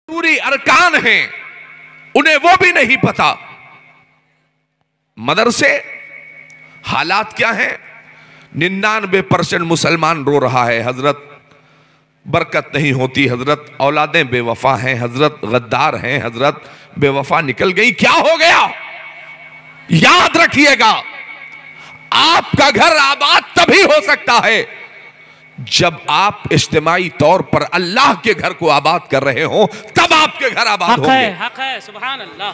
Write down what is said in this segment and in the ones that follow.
पूरी अरकान हैं उन्हें वो भी नहीं पता। मदरसे हालात क्या हैं? 99% मुसलमान रो रहा है, हजरत बरकत नहीं होती, हजरत औलादें बेवफा हैं, हजरत गद्दार हैं, हजरत बेवफा निकल गई। क्या हो गया? याद रखिएगा, आपका घर आबाद तभी हो सकता है जब आप इज्तिमाई तौर पर अल्लाह के घर को आबाद कर रहे हो, तब आपके घर आबाद होंगे। हक है, सुभान अल्लाह।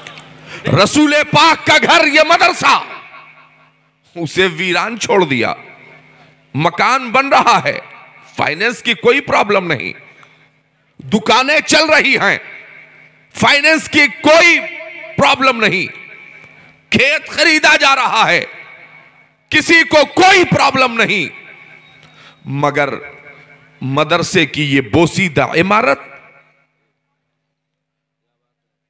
रसूल पाक का घर ये मदरसा, उसे वीरान छोड़ दिया, मकान बन रहा है, फाइनेंस की कोई प्रॉब्लम नहीं, दुकानें चल रही हैं, फाइनेंस की कोई प्रॉब्लम नहीं, खेत खरीदा जा रहा है, किसी को कोई प्रॉब्लम नहीं। मगर मदरसे की ये बोसीदा इमारत,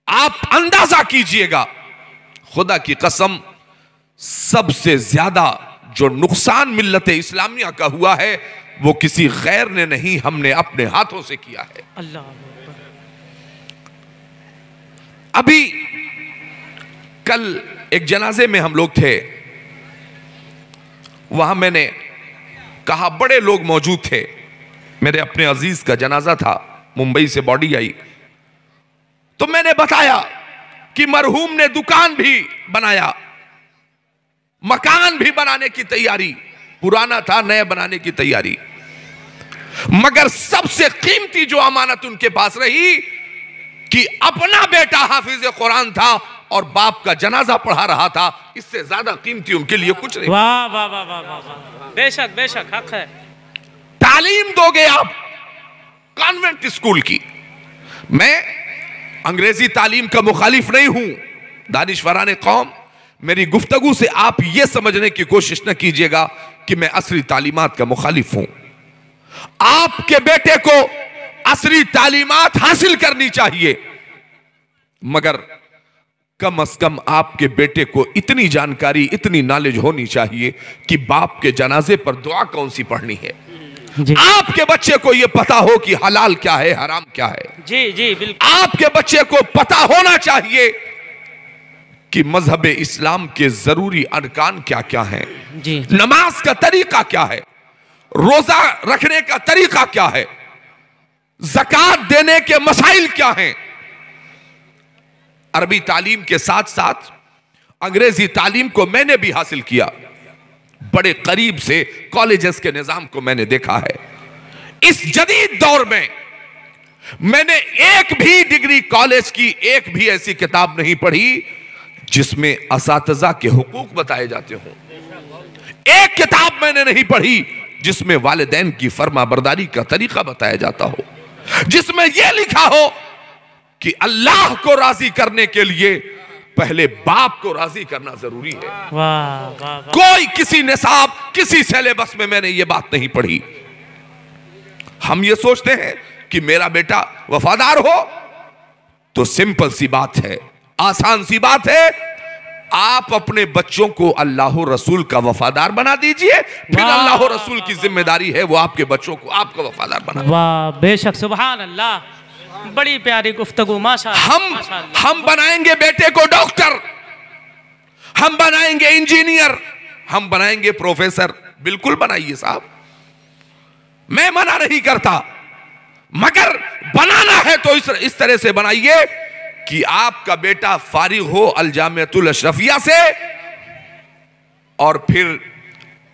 आप अंदाजा कीजिएगा, खुदा की कसम सबसे ज्यादा जो नुकसान मिल्लत इस्लामिया का हुआ है वो किसी गैर ने नहीं, हमने अपने हाथों से किया है। अल्लाह। अभी कल एक जनाजे में हम लोग थे, वहां मैंने कहा, बड़े लोग मौजूद थे, मेरे अपने अजीज का जनाजा था, मुंबई से बॉडी आई, तो मैंने बताया कि मरहूम ने दुकान भी बनाया, मकान भी बनाने की तैयारी, पुराना था नया बनाने की तैयारी, मगर सबसे कीमती जो अमानत उनके पास रही कि अपना बेटा हाफिज कुरान था और बाप का जनाजा पढ़ा रहा था, इससे ज्यादा कीमती उनके लिए कुछ नहीं। वाह वाह वाह वाह वाह, बेशक बेशक, हक है। तालीम दोगे आप कॉन्वेंट स्कूल की, मैं अंग्रेजी तालीम का मुखालिफ नहीं हूं, दानिशवराने कौम, मेरी गुफ्तगू से आप यह समझने की कोशिश न कीजिएगा कि मैं असरी तालीमात का मुखालिफ हूं। आपके बेटे को असरी तालीमात हासिल करनी चाहिए, मगर कम से कम आपके बेटे को इतनी जानकारी, इतनी नॉलेज होनी चाहिए कि बाप के जनाजे पर दुआ कौन सी पढ़नी है। आपके बच्चे को यह पता हो कि हलाल क्या है, हराम क्या है। जी जी बिल्कुल। आपके बच्चे को पता होना चाहिए कि मजहब इस्लाम के जरूरी अरकान क्या क्या हैं, जी, नमाज का तरीका क्या है, रोजा रखने का तरीका क्या है, ज़कात देने के मसाइल क्या हैं। अरबी तालीम के साथ साथ अंग्रेजी तालीम को मैंने भी हासिल किया, बड़े करीब से कॉलेजेस के निजाम को मैंने देखा है। इस जदीद दौर में मैंने एक भी डिग्री कॉलेज की एक भी ऐसी किताब नहीं पढ़ी जिसमें असातिज़ा के हुकूक बताए जाते हों। एक किताब मैंने नहीं पढ़ी जिसमें वालिदैन की फर्माबरदारी का तरीका बताया जाता हो, जिसमें यह लिखा हो कि अल्लाह को राजी करने के लिए पहले बाप को राजी करना जरूरी है। वाह वाह वाह। कोई किसी निसाब, किसी सिलेबस में मैंने ये बात नहीं पढ़ी। हम ये सोचते हैं कि मेरा बेटा वफादार हो, तो सिंपल सी बात है, आसान सी बात है, आप अपने बच्चों को अल्लाह रसूल का वफादार बना दीजिए, फिर अल्लाह रसूल की जिम्मेदारी है वो आपके बच्चों को आपका वफादार बना। वाह बेशक, सुभान अल्लाह, बड़ी प्यारी गुफ्तगू, माशाअल्लाह। हम बनाएंगे बेटे को डॉक्टर, हम बनाएंगे इंजीनियर, हम बनाएंगे प्रोफेसर, बिल्कुल बनाइए साहब, मैं मना नहीं करता, मगर बनाना है तो इस तरह से बनाइए कि आपका बेटा फारिग हो अल जामियातुल अशरफिया से और फिर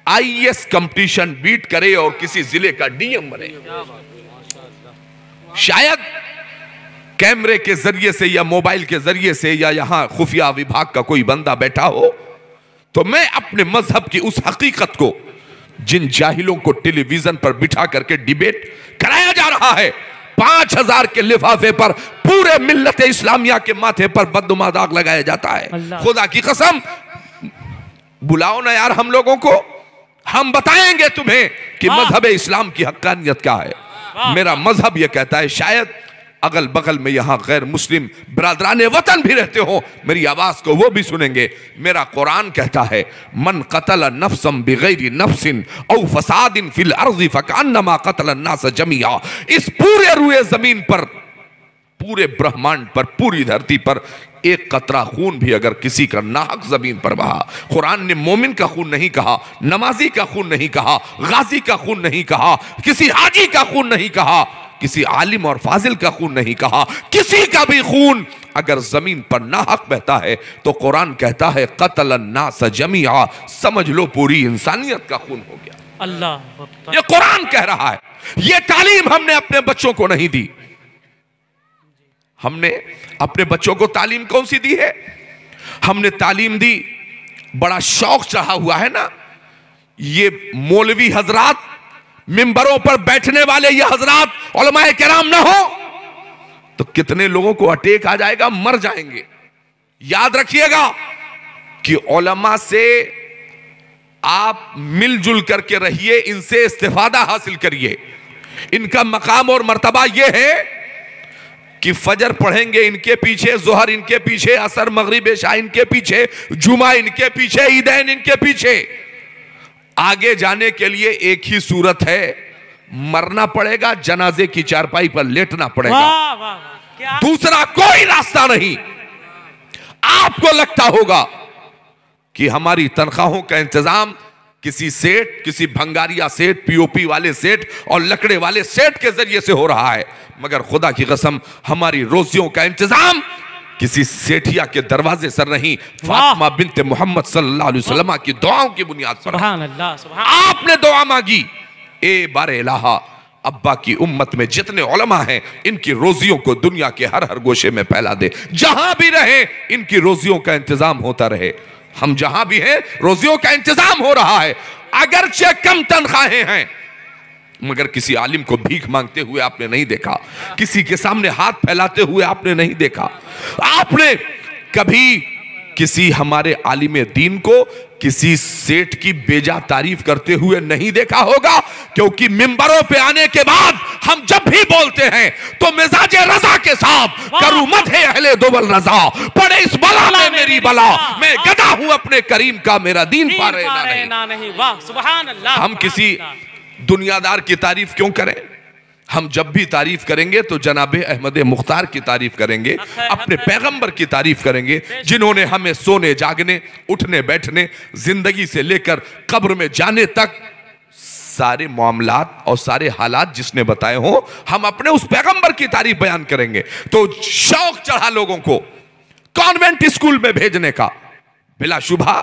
आईएएस कंपटीशन बीट करे और किसी जिले का डीएम बने। शायद कैमरे के जरिए से या मोबाइल के जरिए से या यहां खुफिया विभाग का कोई बंदा बैठा हो, तो मैं अपने मजहब की उस हकीकत को, जिन जाहिलों को टेलीविजन पर बिठा करके डिबेट कराया जा रहा है, 5000 के लिफाफे पर पूरे मिल्लत इस्लामिया के माथे पर बदनुमा दाग लगाया जाता है, खुदा की कसम बुलाओ ना यार हम लोगों को, हम बताएंगे तुम्हें कि मजहब इस्लाम की हक्कानियत क्या है। मेरा मजहब यह कहता है, शायद अगल बगल में यहां गैर मुस्लिम बिरादरान वतन भी रहते हो, मेरी आवाज को वो भी सुनेंगे। मेरा कुरान कहता है, मन कतल नफ्सम बिगैरि नफ्सिन औ फसादिन फिल अर्ज़ि फकअन्नमा कतल अन्नास जमिया। इस पूरे रुए जमीन पर पूरे ब्रह्मांड पर, पूरी धरती पर एक कतरा खून भी अगर किसी का नाहक जमीन पर बहा, कुरान ने मोमिन का खून नहीं कहा, नमाजी का खून नहीं कहा, गाजी का खून नहीं कहा, किसी हाजी का खून नहीं कहा, किसी आलिम और फाजिल का खून नहीं कहा, किसी का भी खून अगर जमीन पर नाहक बहता है तो कुरान कहता है क़तलन नास जमीआ, समझ लो पूरी इंसानियत का खून हो गया। अल्लाह, ये कुरान कह रहा है। ये तालीम हमने अपने बच्चों को नहीं दी। हमने अपने बच्चों को तालीम कौन सी दी है? हमने तालीम दी, बड़ा शौक चढ़ा हुआ है ना, ये मौलवी हजरात, मिंबरों पर बैठने वाले ये हजरात उलमाए किराम ना हो तो कितने लोगों को अटैक आ जाएगा, मर जाएंगे। याद रखिएगा कि उलमा से आप मिलजुल करके रहिए, इनसे इस्तिफादा हासिल करिए। इनका मकाम और मर्तबा यह है कि फजर पढ़ेंगे इनके पीछे, जोहर इनके पीछे, असर मगरिब इशा इनके पीछे, जुमा इनके पीछे, ईदैन इनके पीछे। आगे जाने के लिए एक ही सूरत है, मरना पड़ेगा, जनाजे की चारपाई पर लेटना पड़ेगा। वाह वाह, क्या दूसरा कोई रास्ता नहीं। आपको लगता होगा कि हमारी तनख्वाहों का इंतजाम किसी सेठ, किसी भंगारिया सेठ, पीओपी वाले सेठ और लकड़े वाले सेठ के जरिए से हो रहा है, मगर खुदा की कसम हमारी रोजियों का इंतजाम किसी सेठिया के दरवाजे सर नहीं, फातिमा बिन्ते मोहम्मद सल्लल्लाहु अलैहि वसल्लम की दुआओं की बुनियाद पर। सुभान अल्लाह, सुभान। आपने दुआ मांगी, ए बारे इलाहा, अब्बा की उम्मत में जितने उलमा हैं इनकी रोजियों को दुनिया के हर हर गोशे में फैला दे, जहां भी रहे इनकी रोजियों का इंतजाम होता रहे। हम जहां भी हैं रोजियों का इंतजाम हो रहा है, अगरचे कम तनख्वाहें हैं, मगर किसी आलिम को भीख मांगते हुए आपने नहीं देखा, किसी के सामने हाथ फैलाते हुए आपने नहीं देखा। आपने कभी किसी हमारे आलिम दीन को किसी सेठ की बेजा तारीफ करते हुए नहीं देखा होगा, क्योंकि मिंबरों पे आने के बाद हम जब भी बोलते हैं तो मिजाजे रजा के साथ करूं मत है अहले दुबल रजा, पड़े इस बला में मेरी बला, मैं गदा हूं अपने करीम का, मेरा दीन पारे ना नहीं। वाह सुभान अल्लाह। हम किसी दुनियादार की तारीफ क्यों करें? हम जब भी तारीफ करेंगे तो जनाबे अहमद मुख्तार की तारीफ करेंगे, अपने पैगंबर की तारीफ करेंगे, जिन्होंने हमें सोने जागने, उठने बैठने, जिंदगी से लेकर कब्र में जाने तक सारे मामलात और सारे हालात जिसने बताए हो, हम अपने उस पैगंबर की तारीफ बयान करेंगे। तो शौक चढ़ा लोगों को कॉन्वेंट स्कूल में भेजने का, बिलाशुबा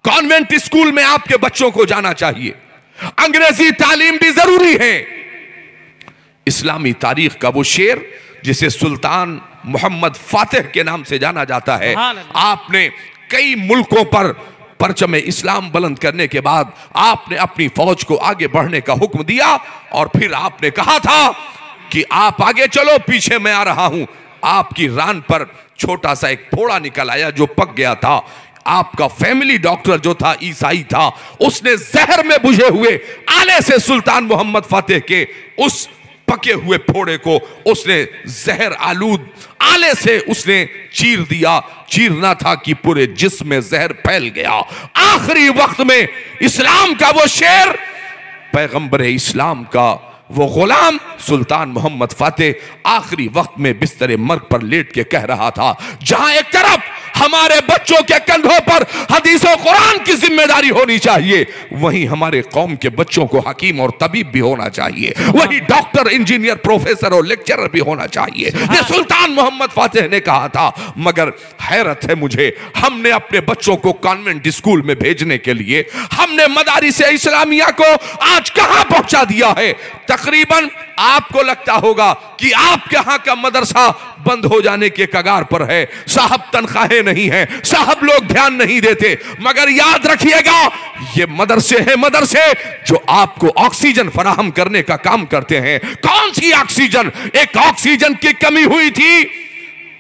कॉन्वेंट स्कूल में आपके बच्चों को जाना चाहिए, अंग्रेजी तालीम भी जरूरी है। इस्लामी तारीख का वो शेर जिसे सुल्तान मोहम्मद फातिह के नाम से जाना जाता है, आपने कई मुल्कों पर परचम इस्लाम बुलंद करने के बाद आपने अपनी फौज को आगे बढ़ने का हुक्म दिया और फिर आपने कहा था कि आप आगे चलो, पीछे मैं आ रहा हूं। आपकी रान पर छोटा सा एक फोड़ा निकल आया जो पक गया था। आपका फैमिली डॉक्टर जो था ईसाई था, उसने जहर में बुझे हुए आले से सुल्तान मोहम्मद फातिह के उस पके हुए फोड़े को उसने जहर आलूद आले से उसने चीर दिया। चीरना था कि पूरे जिस्म में जहर फैल गया। आखिरी वक्त में इस्लाम का वो शेर, पैगंबर इस्लाम का वो गुलाम सुल्तान मोहम्मद फातिह आखिरी वक्त में बिस्तर मर्ग पर लेट के कह रहा था, जहां एक तरफ हमारे बच्चों के कंधों पर हदीस और कुरान की जिम्मेदारी होनी चाहिए, वहीं हमारे कौम के बच्चों को हकीम और तबीब भी होना चाहिए, वहीं डॉक्टर, इंजीनियर, प्रोफेसर और लेक्चरर भी होना चाहिए। ये सुल्तान मोहम्मद फातिह ने कहा था। मगर हैरत है मुझे, हमने अपने बच्चों को कॉन्वेंट स्कूल में भेजने के लिए हमने मदारिस इस्लामिया को आज कहां पहुंचा दिया है। तकरीबन आपको लगता होगा कि आपके यहां का मदरसा बंद हो जाने के कगार पर है, साहब तनख्वाहें नहीं है, साहब लोग ध्यान नहीं देते, मगर याद रखिएगा ये मदरसे हैं, मदरसे जो आपको ऑक्सीजन फराहम करने का काम करते हैं। कौन सी ऑक्सीजन? एक ऑक्सीजन की कमी हुई थी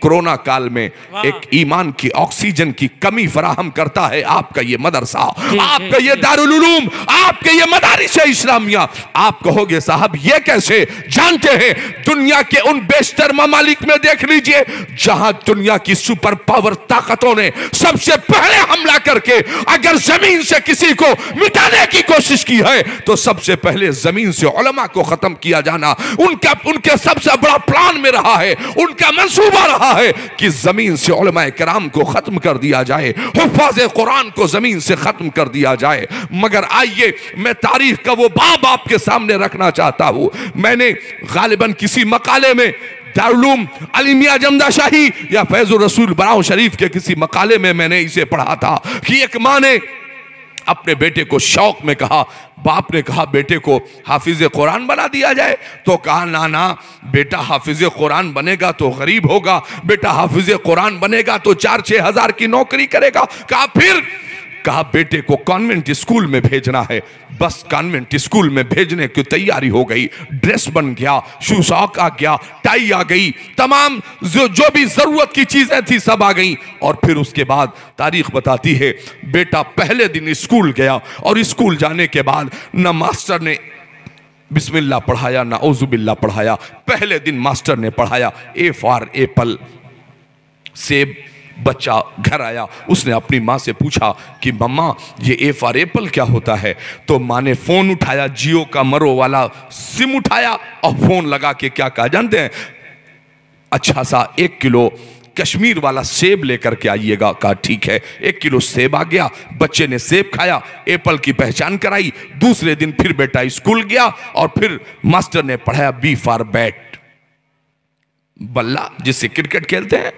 कोरोना काल में एक ईमान की ऑक्सीजन की कमी फराहम करता है आपका ये मदरसा, आपका ये दारुल उलूम, आपके ये मदारिस इस्लामिया। आप कहोगे साहब ये कैसे? जानते हैं, दुनिया के उन बेशतर ममालिक में देख लीजिए जहां दुनिया की सुपर पावर ताकतों ने सबसे पहले हमला करके अगर जमीन से किसी को मिटाने की कोशिश की है तो सबसे पहले जमीन से उलमा को खत्म किया जाना उनके सबसे बड़ा प्लान में रहा है, उनका मंसूबा रहा है कि जमीन से उलमा किराम को खत्म कर दिया जाए, हुफ्फाज़ कुरान को जमीन से खत्म कर दिया जाए। मगर आइए मैं तारीख का वो बाब आपके सामने रखना चाहता हूं। मैंने गालिबन किसी मकाले में दारुल अली मियां जमदा शाही या फैजुर रसूल बराउ शरीफ के किसी मकाले में मैंने इसे पढ़ा था कि एक मां ने अपने बेटे को शौक में कहा, बाप ने कहा बेटे को हाफिज कुरान बना दिया जाए, तो कहा ना बेटा हाफिज कुरान बनेगा तो गरीब होगा, बेटा हाफिज कुरान बनेगा तो 4-6 हजार की नौकरी करेगा। कहा फिर? कहा बेटे को कॉन्वेंट स्कूल में भेजना है। बस कॉन्वेंट स्कूल में भेजने की तैयारी हो गई, ड्रेस बन गया, शू सॉक आ गया, टाई आ गई, तमाम जो भी जरूरत की चीजें थी सब आ गई। और फिर उसके बाद तारीख बताती है बेटा पहले दिन स्कूल गया और स्कूल जाने के बाद न मास्टर ने बिस्मिल्लाह पढ़ाया ना औजुबिल्लाह पढ़ाया। पहले दिन मास्टर ने पढ़ाया ए फॉर एप्पल, सेब। बच्चा घर आया, उसने अपनी माँ से पूछा कि मम्मा ये ए फॉर एप्पल क्या होता है? तो माँ ने फोन उठाया, जियो का मरो वाला सिम उठाया और फोन लगा के क्या कहा जानते हैं? अच्छा सा 1 किलो कश्मीर वाला सेब लेकर के आइएगा। कहा ठीक है। 1 किलो सेब आ गया, बच्चे ने सेब खाया, एप्पल की पहचान कराई। दूसरे दिन फिर बेटा स्कूल गया और फिर मास्टर ने पढ़ाया बी फॉर बैट, बल्ला जिससे क्रिकेट खेलते हैं।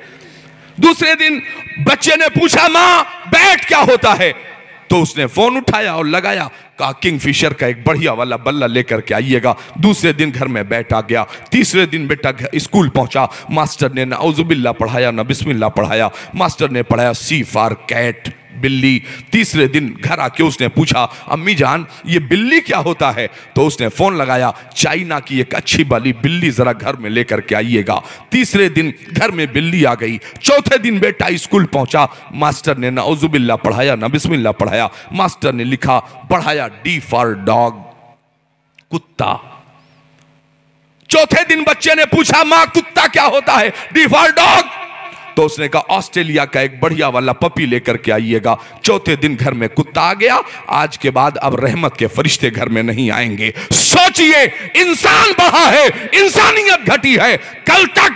दूसरे दिन बच्चे ने पूछा मां बैट क्या होता है? तो उसने फोन उठाया और लगाया, कहा किंगफिशर का एक बढ़िया वाला बल्ला लेकर के आइएगा। दूसरे दिन घर में बैट आ गया। तीसरे दिन बेटा स्कूल पहुंचा, मास्टर ने ना औजुबिल्लाह पढ़ाया ना बिस्मिल्लाह पढ़ाया, मास्टर ने पढ़ाया सी फॉर कैट, बिल्ली। तीसरे दिन घर आके उसने पूछा अम्मी जान ये बिल्ली क्या होता है? तो उसने फोन लगाया, चाइना की एक अच्छी वाली बिल्ली जरा घर में लेकर के आइएगा। तीसरे दिन घर में बिल्ली आ गई। चौथे दिन बेटा स्कूल पहुंचा, मास्टर ने ना औजुबिल्लाह पढ़ाया ना बिस्मिल्लाह पढ़ाया, मास्टर ने लिखा पढ़ाया डी फॉर डॉग, कुत्ता। चौथे दिन बच्चे ने पूछा मां कुत्ता क्या होता है? D for dog. तो उसने कहा ऑस्ट्रेलिया का एक बढ़िया वाला पपी लेकर के आइएगा। चौथे दिन घर में कुत्ता आ गया। आज के बाद अब रहमत के फरिश्ते घर में नहीं आएंगे। सोचिए, इंसान बढ़ा है, इंसानियत घटी है। कल तक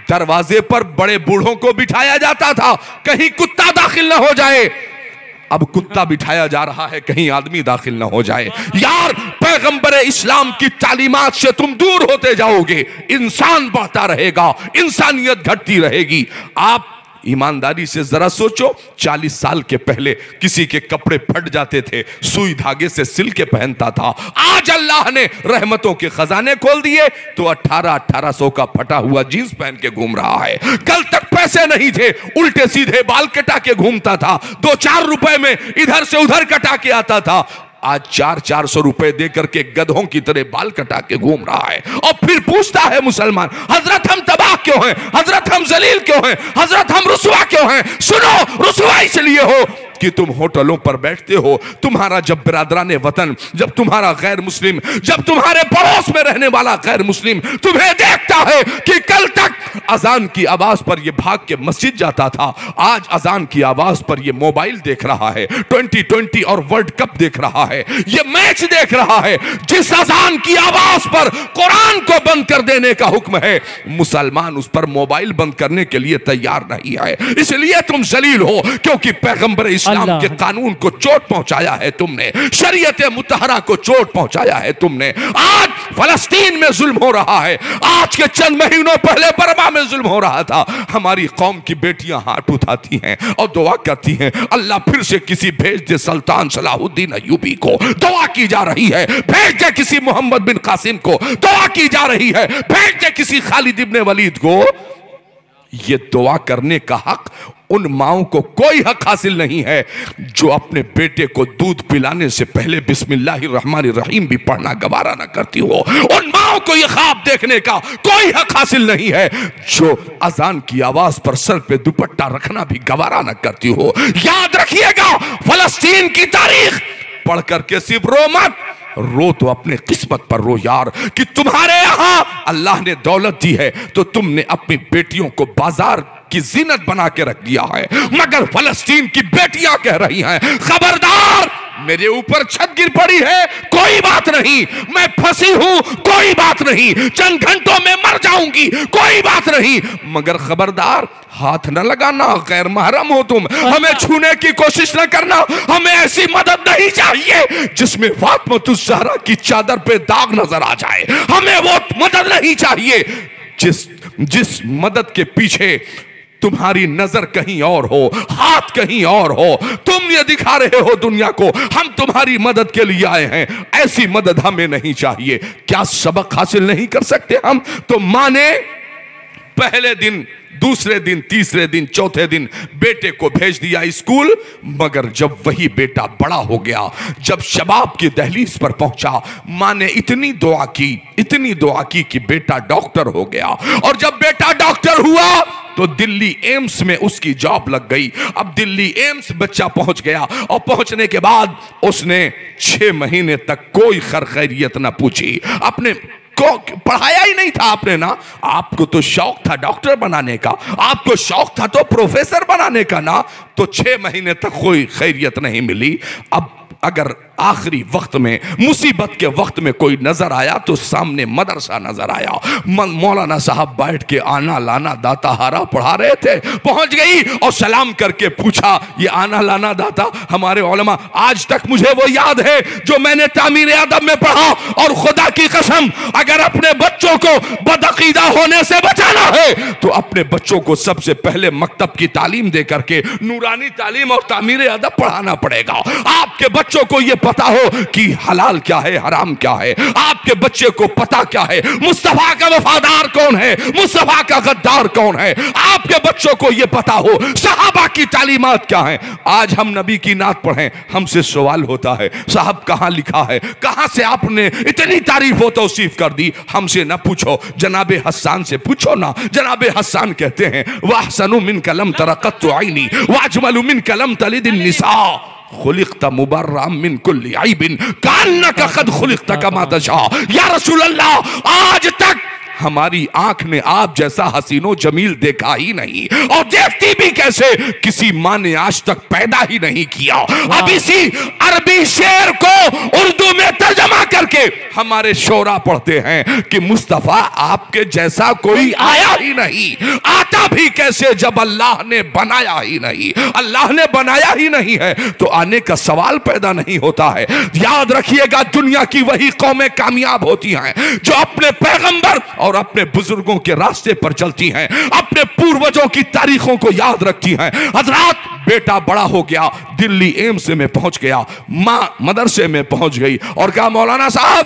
दरवाजे पर बड़े बूढ़ों को बिठाया जाता था कहीं कुत्ता दाखिल ना हो जाए, अब कुत्ता बिठाया जा रहा है कहीं आदमी दाखिल ना हो जाए। यार पैगंबर इस्लाम की तालीमात से तुम दूर होते जाओगे, इंसान बढ़ता रहेगा, इंसानियत घटती रहेगी। आप ईमानदारी से जरा सोचो, 40 साल के पहले किसी के कपड़े फट जाते थे, सुई धागे से सिल के पहनता था। आज अल्लाह ने रहमतों के खजाने खोल दिए तो 1800 का फटा हुआ जींस पहन के घूम रहा है। कल तक पैसे नहीं थे, उल्टे सीधे बाल कटा के घूमता था, 2-4 रुपए में इधर से उधर कटा के आता था। आज 400 रुपए देकर के गधों की तरह बाल कटा के घूम रहा है। और फिर पूछता है मुसलमान, हजरत हम तबाह क्यों हैं? हजरत हम जलील क्यों हैं? हजरत हम रुसवा क्यों हैं? सुनो, रुसवा इसलिए हो कि तुम होटलों पर बैठते हो, तुम्हारा जब बिरादरान वतन, जब तुम्हारा गैर मुस्लिम, जब तुम्हारे पड़ोस में रहने वाला गैर मुस्लिम तुम्हें देखता है कि कल तक अजान की आवाज पर यह भाग के मस्जिद जाता था, आज अजान की आवाज पर यह मोबाइल देख रहा है, 2020 और वर्ल्ड कप देख रहा है, यह मैच देख रहा है। जिस अजान की आवाज पर कुरान को बंद कर देने का हुक्म है, मुसलमान उस पर मोबाइल बंद करने के लिए तैयार नहीं है। इसलिए तुम जलील हो, क्योंकि पैगंबर इस्लाम के कानून को चोट पहुंचाया है तुमने, शरीयत मुतहरा को चोट पहुंचाया है तुमने। आज फलस्तीन में जुल्म हो रहा है, आज के चंद महीनों पहले बर्मा में जुल्म हो रहा था। हमारी कौम की बेटियां हाथ उठाती हैं और दुआ करती हैं, अल्लाह फिर से किसी भेज दे सुल्तान सलाहुद्दीन अय्यूबी को, दुआ की जा रही है, भेज दे किसी मोहम्मद बिन कासिम को, दुआ की जा रही है, भेज दे किसी खालिद इब्ने वलीद को। ये दुआ करने का हक उन माओं को कोई हक हासिल नहीं है जो अपने बेटे को दूध पिलाने से पहले बिस्मिल्लाहिर्रहमानिर्रहीम भी पढ़ना गवारा ना करती हो। उन माओं को यह ख्वाब देखने का कोई हक हासिल नहीं है जो अजान की आवाज पर सर पे दुपट्टा रखना भी गवारा ना करती हो। याद रखिएगा, फलस्तीन की तारीख पढ़ करके सिर्फ रो मत, रो तो अपने किस्मत पर रो यार, कि तुम्हारे यहां अल्लाह ने दौलत दी है तो तुमने अपनी बेटियों को बाजार की जीनत बना के रख दिया है, मगर फलस्तीन की बेटियां कह रही हैं खबरदार, मेरे ऊपर छत गिर पड़ी है कोई बात नहीं, मैं फंसी हूं कोई बात नहीं, चंद घंटों में मर जाऊंगी कोई बात नहीं, मगर खबरदार हाथ न लगाना, गैर महरम हो तुम, हमें छूने की कोशिश न करना, हमें ऐसी मदद नहीं चाहिए जिसमें फातिमा ज़हरा की चादर पे दाग नजर आ जाए, हमें वो मदद नहीं चाहिए जिस मदद के पीछे तुम्हारी नजर कहीं और हो, हाथ कहीं और हो, तुम ये दिखा रहे हो दुनिया को हम तुम्हारी मदद के लिए आए हैं, ऐसी मदद हमें नहीं चाहिए। क्या सबक हासिल नहीं कर सकते हम? तो मां ने पहले दिन, दूसरे दिन, तीसरे दिन, चौथे दिन बेटे को भेज दिया स्कूल, मगर जब वही बेटा बड़ा हो गया, जब शबाब की दहलीज पर पहुंचा, मां ने इतनी दुआ की कि बेटा डॉक्टर हो गया, और जब बेटा डॉक्टर हुआ तो दिल्ली एम्स में उसकी जॉब लग गई। अब दिल्ली एम्स बच्चा पहुंच गया, और पहुंचने के बाद उसने 6 महीने तक कोई खैरियत ना पूछी, अपने को पढ़ाया ही नहीं था आपने ना, आपको तो शौक था डॉक्टर बनाने का, आपको शौक था तो प्रोफेसर बनाने का ना, तो 6 महीने तक कोई खैरियत नहीं मिली। अब अगर आखिरी वक्त में, मुसीबत के वक्त में कोई नजर आया तो सामने मदरसा नजर आया, मौलाना साहब बैठ के आना लाना दाता हारा पढ़ा रहे थे, पहुंच गई और सलाम करके पूछा, ये आना लाना दाता हमारे उलमा, आज तक मुझे वो याद है जो मैंने तामीर अदब में पढ़ा, और खुदा की कसम अगर अपने बच्चों को बदअकीदा होने से बचाना है तो अपने बच्चों को सबसे पहले मकतब की तालीम दे करके नूरानी तालीम और तामीर अदब पढ़ाना पड़ेगा। आपके बच्चों को यह पता हो कि हलाल क्या है, हराम क्या है, आपके बच्चे को पता क्या है, मुस्तफा का वफादार कौन है, मुस्तफा का गद्दार कौन है, आपके बच्चों को यह पता हो सहाबा की तालीमात क्या है। आज हम नबी की नात पढ़ें, हमसे सवाल होता है साहब कहां लिखा है, कहां से आपने इतनी तारीफ हो तौसीफ कर दी, हमसे ना पूछो, जनाबे हस्सान से पूछो ना। जनाबे हस्सान कहते हैं वाहसनु मिन कलम तरक़त आईनी वाजमलु मिन कलम तलिदिन निसा खुलिक़्ता मुबर्रअम मिन कुल्ली ऐबिन कान्नका क़द खुलिक़्ता कमा तशा। या रसूल अल्लाह, आज तक हमारी आंख ने आप जैसा हसीनो जमील देखा ही नहीं, और देखती भी कैसे, किसी मां ने आज तक पैदा ही नहीं किया। अब इसी अरबी शेर को उर्दू में तर्जमा करके हमारे शोरा पढ़ते हैं कि मुस्तफा आपके जैसा कोई आया ही नहीं, आता भी कैसे जब अल्लाह ने बनाया ही नहीं, अल्लाह ने बनाया ही नहीं है तो आने का सवाल पैदा नहीं होता है। याद रखिएगा, दुनिया की वही कौमें कामयाब होती हैं जो अपने पैगंबर और अपने बुजुर्गों के रास्ते पर चलती हैं, अपने पूर्वजों की तारीखों को याद रखती हैं। हजरात, बेटा बड़ा हो गया, दिल्ली एम्स में पहुंच गया, मां मदरसे में पहुंच गई और कहा मौलाना साहब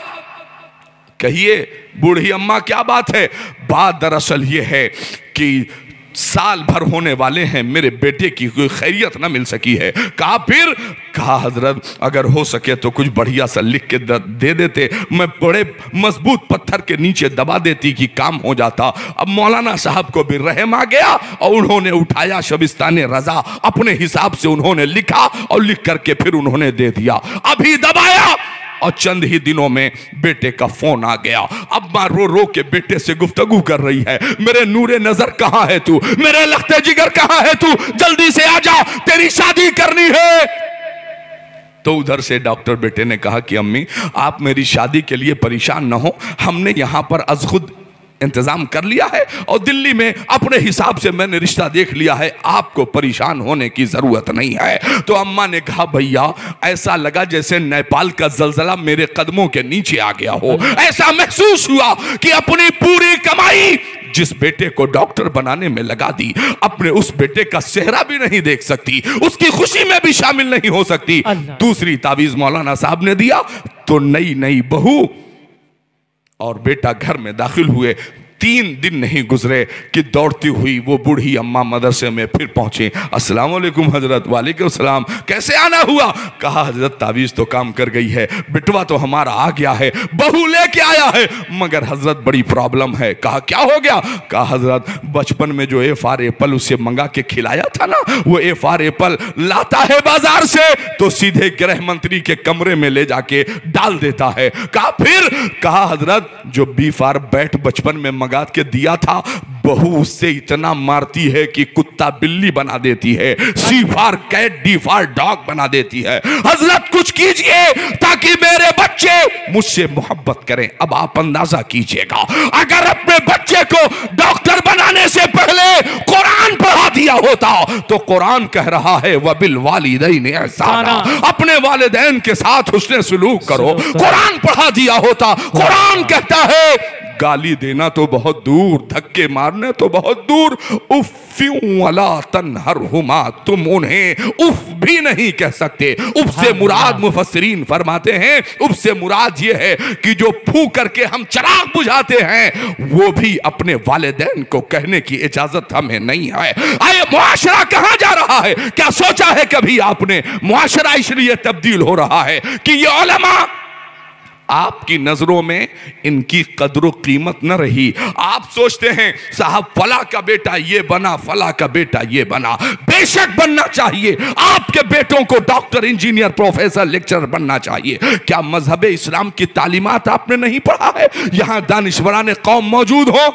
कहिए बूढ़ी अम्मा क्या बात है। बात दरअसल ये है कि साल भर होने वाले हैं, मेरे बेटे की कोई खैरियत ना मिल सकी है। कहा फिर? कहा हजरत अगर हो सके तो कुछ बढ़िया सा लिख के दे देते, मैं बड़े मजबूत पत्थर के नीचे दबा देती कि काम हो जाता। अब मौलाना साहब को भी रहम आ गया और उन्होंने उठाया शबिस्ताने रजा, अपने हिसाब से उन्होंने लिखा और लिख करके फिर उन्होंने दे दिया। अभी दबाया और चंद ही दिनों में बेटे का फोन आ गया। अब मां रो रो के बेटे से गुफ्तगू कर रही है, मेरे नूरे नजर कहां है तू, मेरे लख्ते जिगर कहां है तू, जल्दी से आ जा, तेरी शादी करनी है। तो उधर से डॉक्टर बेटे ने कहा कि अम्मी आप मेरी शादी के लिए परेशान न हो, हमने यहां पर अज खुद इंतजाम कर लिया है और दिल्ली में अपने हिसाब से मैंने रिश्ता देख लिया है, आपको परेशान होने की जरूरत नहीं है। तो अम्मा ने कहा भैया ऐसा लगा जैसे नेपाल का जलजला मेरे कदमों के नीचे आ गया हो, ऐसा महसूस हुआ कि अपनी पूरी कमाई जिस बेटे को डॉक्टर बनाने में लगा दी, अपने उस बेटे का चेहरा भी नहीं देख सकती, उसकी खुशी में भी शामिल नहीं हो सकती। दूसरी तावीज मौलाना साहब ने दिया तो नई नई बहू और बेटा घर में दाखिल हुए। 3 दिन नहीं गुजरे कि दौड़ती हुई वो बूढ़ी अम्मा मदरसे में फिर पहुंची। अस्सलाम वालेकुम हजरत। वालेकुम सलाम। कैसे आना हुआ? कहा हजरत तावीज़ तो काम कर गई है, बिटवा तो हमारा आ गया है, बहू लेके आया है, मगर हजरत बड़ी प्रॉब्लम है। कहा क्या हो गया? कहा हजरत बचपन में जो एफआर एप्पल उसे मंगा के खिलाया था ना, वो एफआर एप्पल लाता है बाजार से तो सीधे गृह मंत्री के कमरे में ले जाके डाल देता है। कहा फिर? कहा हजरत जो बीफार बैट बचपन में मंगा के दिया था, बहू उससे इतना मारती है कि कुत्ता बिल्ली बना देती है, C for cat, D for dog बना देती है। हजरत कुछ कीजिए ताकि मेरे बच्चे मुझसे मोहब्बत करें। अब आप अंदाजा कीजिएगा, अगर अपने बच्चे को डॉक्टर बनाने से पहले कुरान पढ़ा दिया होता तो कुरान कह रहा है वबिल वालिदैन एहसाना, अपने वालिदैन के साथ हुस्ने सुलूक करो। कुरान पढ़ा दिया होता, कुरान कहता है गाली देना तो बहुत दूर, धक्के मारने तो बहुत दूर, उफ़्फ़ियूं वला तन्हरहुमा, तुम उन्हें उफ भी नहीं कह सकते। उफ से मुराद मुफस्सिरीन फरमाते हैं, उफ से मुराद ये है कि जो फू करके हम चिराग बुझाते हैं वो भी अपने वालिदैन को कहने की इजाजत हमें नहीं है। आए मुआशरा कहां जा रहा है? क्या सोचा है कभी आपने? मुआशरा इसलिए तब्दील हो रहा है कि ये उलमा आपकी नजरों में इनकी कदर कीमत न रही। आप सोचते हैं साहब फला का बेटा ये बना, फला का बेटा ये बना। बेशक बनना चाहिए, आपके बेटों को डॉक्टर, इंजीनियर, प्रोफेसर, लेक्चरर बनना चाहिए। क्या मजहब इस्लाम की तालीमात आपने नहीं पढ़ा है? यहां दानिशवरान कौम मौजूद हो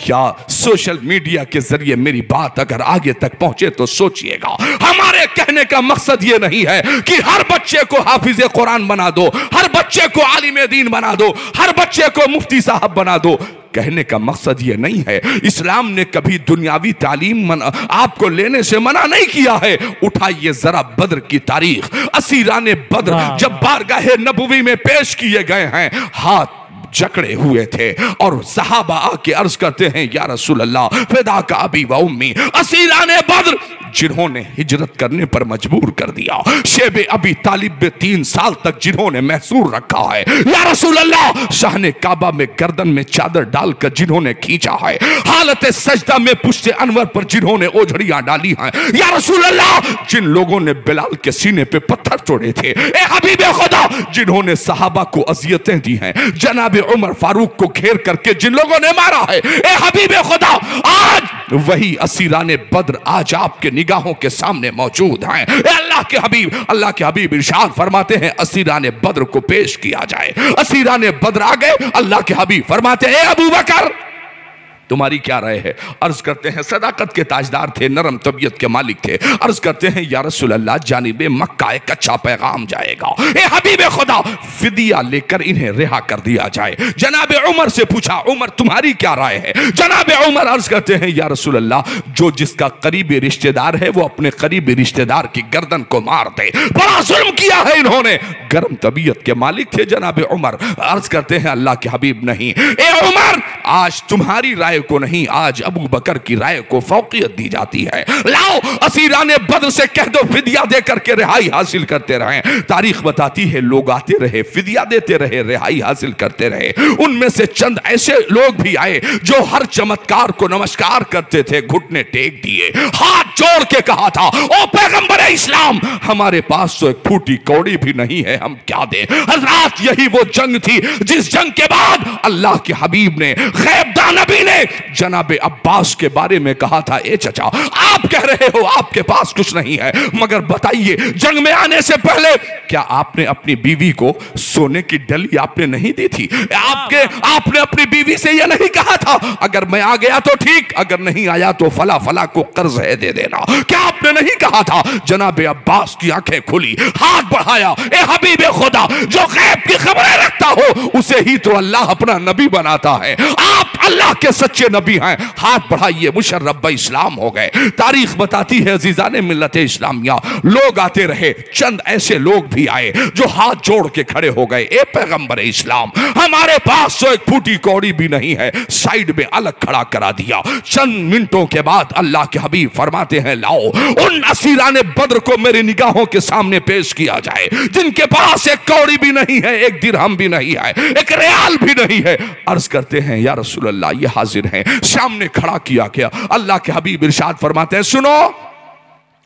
या सोशल मीडिया के जरिए मेरी बात अगर आगे तक पहुंचे तो सोचिएगा। हमारे कहने का मकसद यह नहीं है कि हर बच्चे को हाफिज कुरान बना दो, हर बच्चे को आलिम दीन बना दो, हर बच्चे को मुफ्ती साहब बना दो। कहने का मकसद यह नहीं है। इस्लाम ने कभी दुनियावी तालीम आपको लेने से मना नहीं किया है। उठाइए जरा बद्र की तारीख। असीराने बद्र जब बारगाहे नबवी में पेश किए गए हैं, हाथ जकड़े हुए थे और सहाबा आके अर्ज करते हैं या रसूल अल्लाह फिदा का अबी व उम्मी, असीराने बद्र जिन्होंने हिजरत करने पर मजबूर कर दिया, शेबे अबी तालिब 3 साल तक जिन्होंने महसूर रखा है, या रसूल अल्लाह शाहने काबा में गर्दन में चादर डालकर जिन्होंने खींचा है, हालत सजदा में पुश्ते अनवर पर जिन्होंने ओझड़ियां डाली हैं, या रसूल अल्लाह जिन लोगों ने बिलाल के सीने पे पत्थर तोड़े थे, ए हबीबे खुदा जिन्होंने सहाबा को अजियतें दी हैं, जनाब उमर फारूक को घेर करके जिन लोगों ने मारा है, ए हबीबे खुदा आज वही असीराने बद्र आज आपके निगाहों के सामने मौजूद हैं। अल्लाह के हबीब इरशाद फरमाते हैं असीराने बद्र को पेश किया जाए। असीराने बद्र आ गए, अल्लाह के हबीब फरमाते हैं अबू बकर तुम्हारी क्या राय है? अर्ज करते हैं सदाकत के ताजदार थे, नरम तबीयत के मालिक थे। अर्ज करते हैं या रसूल अल्लाह जानिबे मक्का एक अच्छा पैगाम जाएगा, ए हबीबे खुदा फिदिया लेकर इन्हें रिहा कर दिया जाए। जनाब उमर से पूछा उमर तुम्हारी क्या राय है? जनाब उमर अर्ज करते हैं या रसूल अल्लाह जो जिसका करीबी रिश्तेदार है वो अपने करीबी रिश्तेदार की गर्दन को मार दे। बड़ा जुल्म किया है इन्होंने। गर्म तबीयत के मालिक थे जनाब उमर। अर्ज करते हैं अल्लाह के हबीब नहीं, ए उमर आज तुम्हारी राय को नहीं, आज अबू बकर की राय को फौकियत दी जाती है। लाओ असीराने बद्र से कह दो फिदिया दे करके रिहाई हासिल करते रहे। तारीख बताती है लोग आते रहे, फिदिया देते रहे, रिहाई हासिल करते रहे। उनमें से चंद ऐसे लोग भी आए जो हर चमत्कार को नमस्कार करते थे, घुटने टेक दिए, हाथ जोड़ के कहा था ओ पैगंबर इस्लाम हमारे पास तो एक फूटी कौड़ी भी नहीं है, हम क्या दे। हज़रात यही वो जंग थी जिस जंग के बाद अल्लाह के हबीब ने, गैबदा नबी ने जनाबे अब्बास के बारे में कहा था ए चचा आप कह रहे हो आपके पास कुछ नहीं है, मगर बताइए जंग में आने से पहले क्या आपने अपनी बीवी को सोने की डली आपने नहीं दी थी? आपने अपनी बीवी से यह नहीं कहा था अगर मैं आ गया तो ठीक, अगर नहीं आया तो फला फला को कर्ज है दे देना? क्या आपने नहीं कहा था? जनाबे अब्बास की आंखें खुली, हाथ बढ़ाया, ए हबीबे खुदा जो गैब की खबरें रखता हो उसे ही तो अल्लाह अपना नबी बनाता है, आप अल्लाह के सच्चे नबी हैं, हाथ बढ़ाइए, मुशर्रफ इस्लाम हो गए। तारीख बताती है अजीजाने मिल्लत इस्लामिया लोग आते रहे, चंद ऐसे लोग भी आए जो हाथ जोड़ के खड़े हो गए, ए पैगंबर इस्लाम हमारे पास तो एक फूटी कौड़ी भी नहीं है, साइड में अलग खड़ा करा दिया। चंद मिनटों के बाद अल्लाह के हबीब फरमाते हैं लाओ उन असीराने बद्र को मेरी निगाहों के सामने पेश किया जाए जिनके पास एक कौड़ी भी नहीं है, एक दिरहम भी नहीं है, एक रियाल भी नहीं है। अर्ज करते हैं या रसूलल्लाह ये हाजिर हैं। सामने खड़ा किया गया। अल्लाह के हबीब इरशाद फरमाते हैं, सुनो,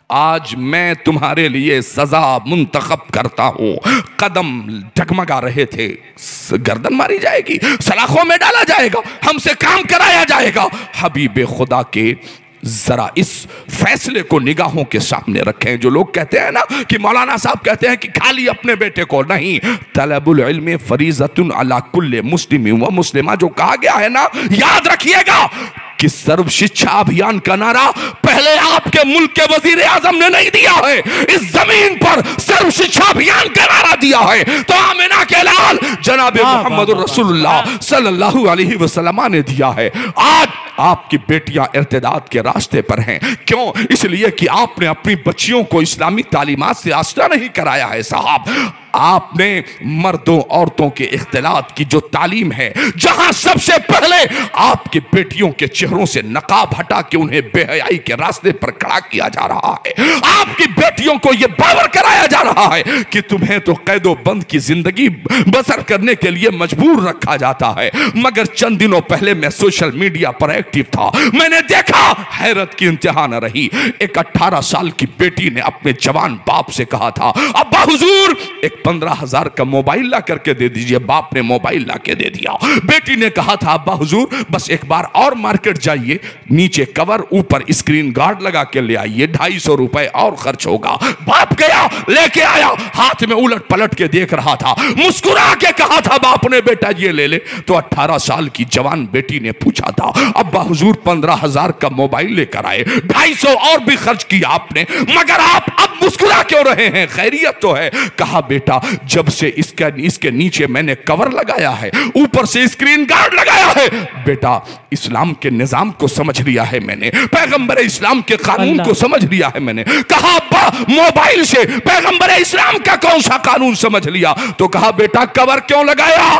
आज मैं तुम्हारे लिए सजा मुंतखब करता हूं। कदम डगमगा रहे थे, गर्दन मारी जाएगी, सलाखों में डाला जाएगा, हमसे काम कराया जाएगा। हबीब खुदा के जरा इस फैसले को निगाहों के सामने रखें। जो लोग कहते हैं ना कि मौलाना साहब कहते हैं कि खाली अपने बेटे को नहीं, तलबुल इल्म फरीज़तुन अला कुल्ले मुस्लिम व मुस्लिमा जो कहा गया है ना, याद रखिएगा कि सर्व शिक्षा अभियान का नारा पहले आपके मुल्क के वजीर आजम ने नहीं दिया है, इस जमीन पर सर्व शिक्षा अभियान का नारा दिया है तो आमिना के लाल जनाब मोहम्मद रसूलुल्लाह सल्लल्लाहु अलैहि वसल्लम ने दिया है। आज आपकी बेटियां इर्तिदाद के रास्ते पर हैं। क्यों? इसलिए कि आपने अपनी बच्चियों को इस्लामी तालीमात से आश्ना नहीं कराया है साहब। आपने मर्दों औरतों के इख्तिलात की जो तालीम है, जहां सबसे पहले आपकी बेटियों के चेहरों से नकाब हटा के उन्हें बेहयाई के रास्ते पर खड़ा किया जा रहा है। आपकी बेटियों को यह बावर कराया जा रहा है कि तुम्हें तो कैदो बंद की जिंदगी बसर करने के लिए मजबूर रखा जाता है। मगर चंद दिनों पहले मैं सोशल मीडिया पर एक्टिव था, मैंने देखा, हैरत की इंतहा न रही। एक 18 साल की बेटी ने अपने जवान बाप से कहा था, अब्बा हुजूर एक 15,000 का मोबाइल ला करके दे दीजिए। बाप ने मोबाइल ला के दे दिया। बेटी ने कहा था, अब्बा हुजूर बस एक बार और मार्केट जाइए, नीचे कवर ऊपर स्क्रीन गार्ड लगा के ले आइए, 250 रुपए और खर्च होगा। बाप गया, लेके आया, हाथ में उलट पलट के देख रहा था, मुस्कुरा के कहा था बाप ने, बेटा ये ले ले। तो 18 साल की जवान बेटी ने पूछा था, अब्बा हुजूर 15,000 का मोबाइल लेकर आए, 250 और भी खर्च किया आपने, मगर आप अब मुस्कुरा क्यों रहे हैं? खैरियत तो है? कहा, बेटा जब से इसके नीचे मैंने कवर लगाया है, ऊपर से स्क्रीन गार्ड लगाया है, बेटा इस्लाम के निजाम को समझ लिया है मैंने, पैगंबर इस्लाम के कानून को समझ लिया है मैंने। कहा, अब्बा मोबाइल से पैगंबर इस्लाम का कौन सा कानून समझ लिया? तो कहा, बेटा कवर क्यों लगाया?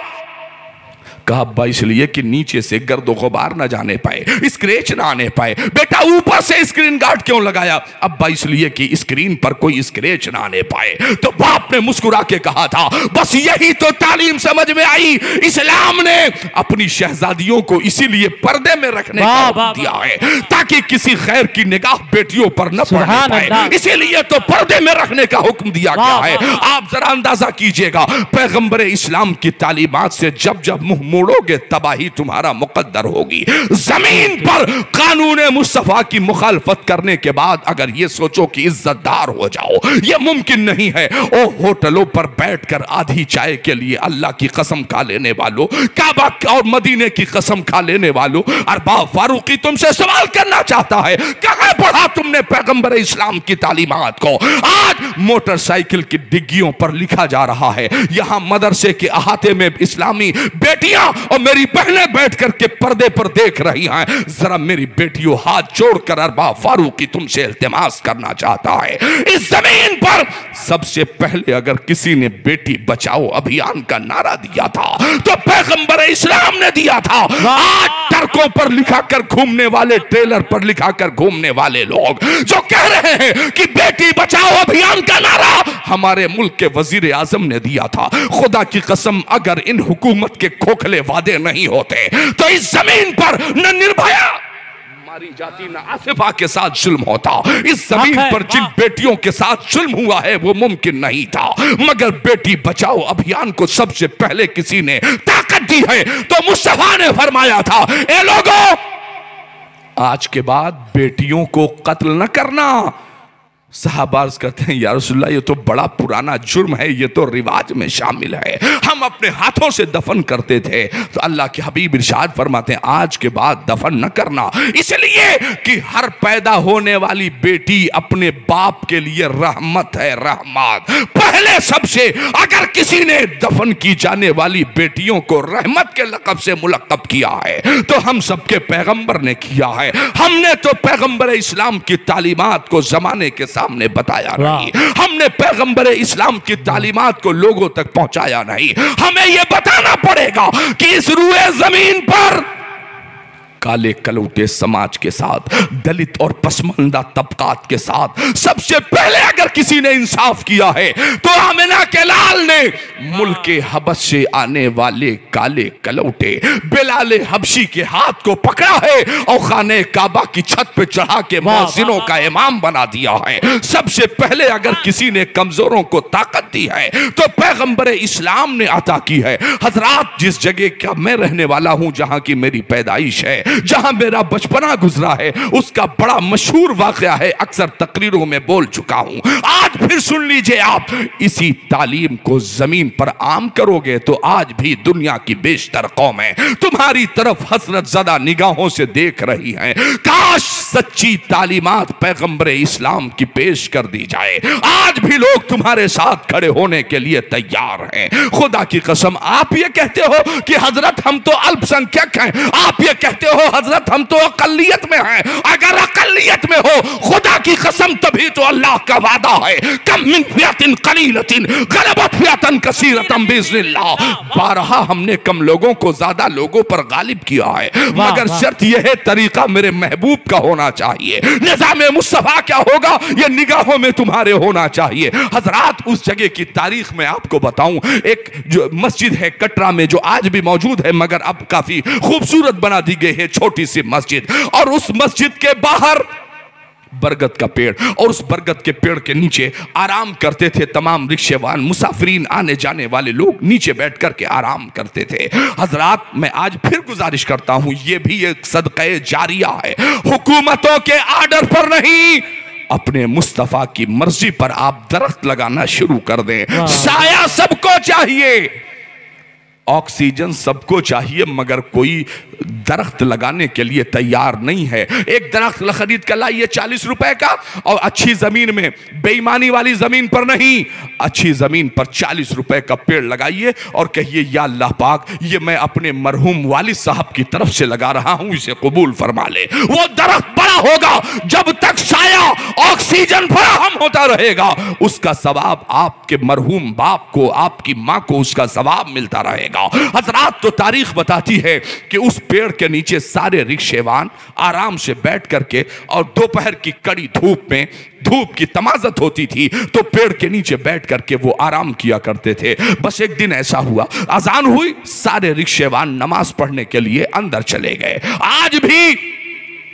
कहा, अब्बा इसलिए कि नीचे से गर्दो गुबार ना जाने पाए, स्क्रैच ना आने पाए। बेटा ऊपर से स्क्रीन गार्ड क्यों लगाया? अब्बा इसलिए कि स्क्रीन पर कोई स्क्रैच ना आने पाए। तो बाप ने मुस्कुरा के कहा था, बस यही तो तालीम समझ में आई। इस्लाम ने अपनी शहजादियों को इसीलिए पर्दे में रखने का हुक्म दिया है ताकि किसी खैर की निगाह बेटियों पर न पड़ने पाए, इसीलिए तो पर्दे में रखने का हुक्म दिया गया है। आप जरा अंदाजा कीजिएगा, पैगंबर इस्लाम की तालीमात से जब जब मुंह मोड़ोगे तबाही तुम्हारा मुकद्दर होगी। जमीन पर कानून मुस्तफा की मुखालफत करने के बाद अगर ये सोचो कि इज्जतदार हो जाओ, ये मुमकिन नहीं है। ओ होटलों पर बैठकर आधी चाय के लिए अल्लाह की कसम खा लेने वालों, काबा और मदीने की कसम खा लेने वालों, अरबाब फारूकी तुमसे सवाल करना चाहता है, कहां पढ़ा तुमने पैगंबर इस्लाम की तालीमात को? आज मोटरसाइकिल की डिग्गियों पर लिखा जा रहा है, यहां मदरसे के अहाते में इस्लामी बेटियां और मेरी बहनें बैठ करके पर्दे पर देख रही हैं। जरा मेरी बेटियों, हाथ जोड़कर अरबाब फारूकी तुमसे इल्तिमास करना चाहता है, इस जमीन पर सबसे पहले अगर किसी ने बेटी बचाओ अभियान का नारा दिया था तो पैगंबर इस्लाम ने दिया था। आज ट्रकों पर लिखाकर घूमने वाले, ट्रेलर पर लिखाकर घूमने वाले लोग जो कह रहे हैं कि बेटी बचाओ अभियान का नारा हमारे मुल्क के वजीर आजम ने दिया था, खुदा की कसम अगर इन हुकूमत के खोखले वादे नहीं होते तो इस जमीन पर न निर्भया मारी जाती, न आसिफा के साथ जुल्म होता। इस जमीन पर जिन बेटियों के साथ जुल्म हुआ है वो मुमकिन नहीं था, मगर बेटी बचाओ अभियान को सबसे पहले किसी ने ताकत दी है तो मुस्तफा ने फरमाया था, ए लोगों आज के बाद बेटियों को कत्ल न करना। साहब अर्ज करते हैं, या रसूलल्लाह ये तो बड़ा पुराना जुर्म है, ये तो रिवाज में शामिल है, हम अपने हाथों से दफन करते थे। तो अल्लाह के हबीब इरशाद फरमाते हैं, आज के बाद दफन न करना, इसलिए कि हर पैदा होने वाली बेटी अपने बाप के लिए रहमत है, रहमत। पहले सबसे अगर किसी ने दफन की जाने वाली बेटियों को रहमत के लक़ब से मुलक़ब किया है तो हम सबके पैगंबर ने किया है। हमने तो पैगंबर इस्लाम की तालीमात को जमाने के सामने बताया नहीं, हमने पैगंबर इस्लाम की तालीमात को लोगों तक पहुंचाया नहीं। हमें यह बताना पड़ेगा कि इस रूए जमीन पर काले कलौटे समाज के साथ, दलित और पसमानदा तबकात के साथ सबसे पहले अगर किसी ने इंसाफ किया है तो आमिना के लाल ने मुल्क हबश से आने वाले काले कलौटे बिलाल हबशी के हाथ को पकड़ा है और खाने काबा की छत पे चढ़ा के मुअज्जिनों का इमाम बना दिया है। सबसे पहले अगर किसी ने कमजोरों को ताकत दी है तो पैगंबर इस्लाम ने अता की है। हजरात, जिस जगह का मैं रहने वाला हूं, जहां की मेरी पैदाइश है, जहां मेरा बचपना गुजरा है, उसका बड़ा मशहूर वाकया है, अक्सर तकरीरों में बोल चुका हूं। आज फिर सुन लीजिए आप, इसी तालीम को जमीन पर आम करोगे तो आज भी दुनिया की बेशतर कौमें तुम्हारी तरफ हसरत ज़दा निगाहों से देख रही हैं। काश सच्ची तालीमात पैगंबर इस्लाम की पेश कर दी जाए, आज भी लोग तुम्हारे साथ खड़े होने के लिए तैयार हैं। खुदा की कसम, आप ये कहते हो कि हजरत हम तो अल्पसंख्यक हैं, आप ये कहते हो हजरत हम तो अकलियत में हैं। अगर अकलियत में हो, खुदा की कसम, तभी तो अल्लाह का वादा है, कम मिन फियतिन कलीलतिन गलबत फियतन कसीरतन बिइज़्निल्लाह। बारहा हमने कम लोगों को ज्यादा लोगों पर गालिब किया है, मगर शर्त यह है तरीका मेरे महबूब का होना चाहिए। निज़ाम मुस्तफा क्या होगा, यह निगाहों में तुम्हारे होना चाहिए। हजरात, उस जगह की तारीख में आपको बताऊं, एक जो मस्जिद है कटरा में जो आज भी मौजूद है मगर अब काफी खूबसूरत बना दी गई है, छोटी सी मस्जिद, और उस मस्जिद के बाहर बरगद का पेड़, और उस बरगद के पेड़ के नीचे आराम करते थे तमाम रिक्शेवान, मुसाफिरीन, आने जाने वाले लोग नीचे बैठ करके आराम करते थे। हजरात, मैं आज फिर गुजारिश करता हूं, यह भी एक सदक़े जारिया है, हुकूमतों के आर्डर पर नहीं, अपने मुस्तफा की मर्जी पर आप दरख्त लगाना शुरू कर दें। साया सबको चाहिए, ऑक्सीजन सबको चाहिए, मगर कोई दरख्त लगाने के लिए तैयार नहीं है। एक दरख्त खरीद कर लाइए 40 रुपए का, और अच्छी जमीन में, बेईमानी वाली जमीन पर नहीं, अच्छी जमीन पर 40 रुपए का पेड़ लगाइए और कहिए, या अल्लाह पाक, ये मैं अपने मरहूम वालिद साहब की तरफ से लगा रहा हूं, इसे कबूल फरमा ले। वो दरख्त बड़ा होगा, जब तक साया ऑक्सीजन फराहम होता रहेगा, उसका सवाब आपके मरहूम बाप को, आपकी मां को उसका सवाब मिलता रहेगा। हजरात, तो तारीख बताती है कि उस पेड़ के नीचे सारे रिक्शेवान आराम से बैठ करके, और दोपहर की कड़ी धूप में, धूप की तमाजत होती थी, तो पेड़ के नीचे बैठ करके वो आराम किया करते थे। बस एक दिन ऐसा हुआ, अजान हुई, सारे रिक्शेवान नमाज पढ़ने के लिए अंदर चले गए। आज भी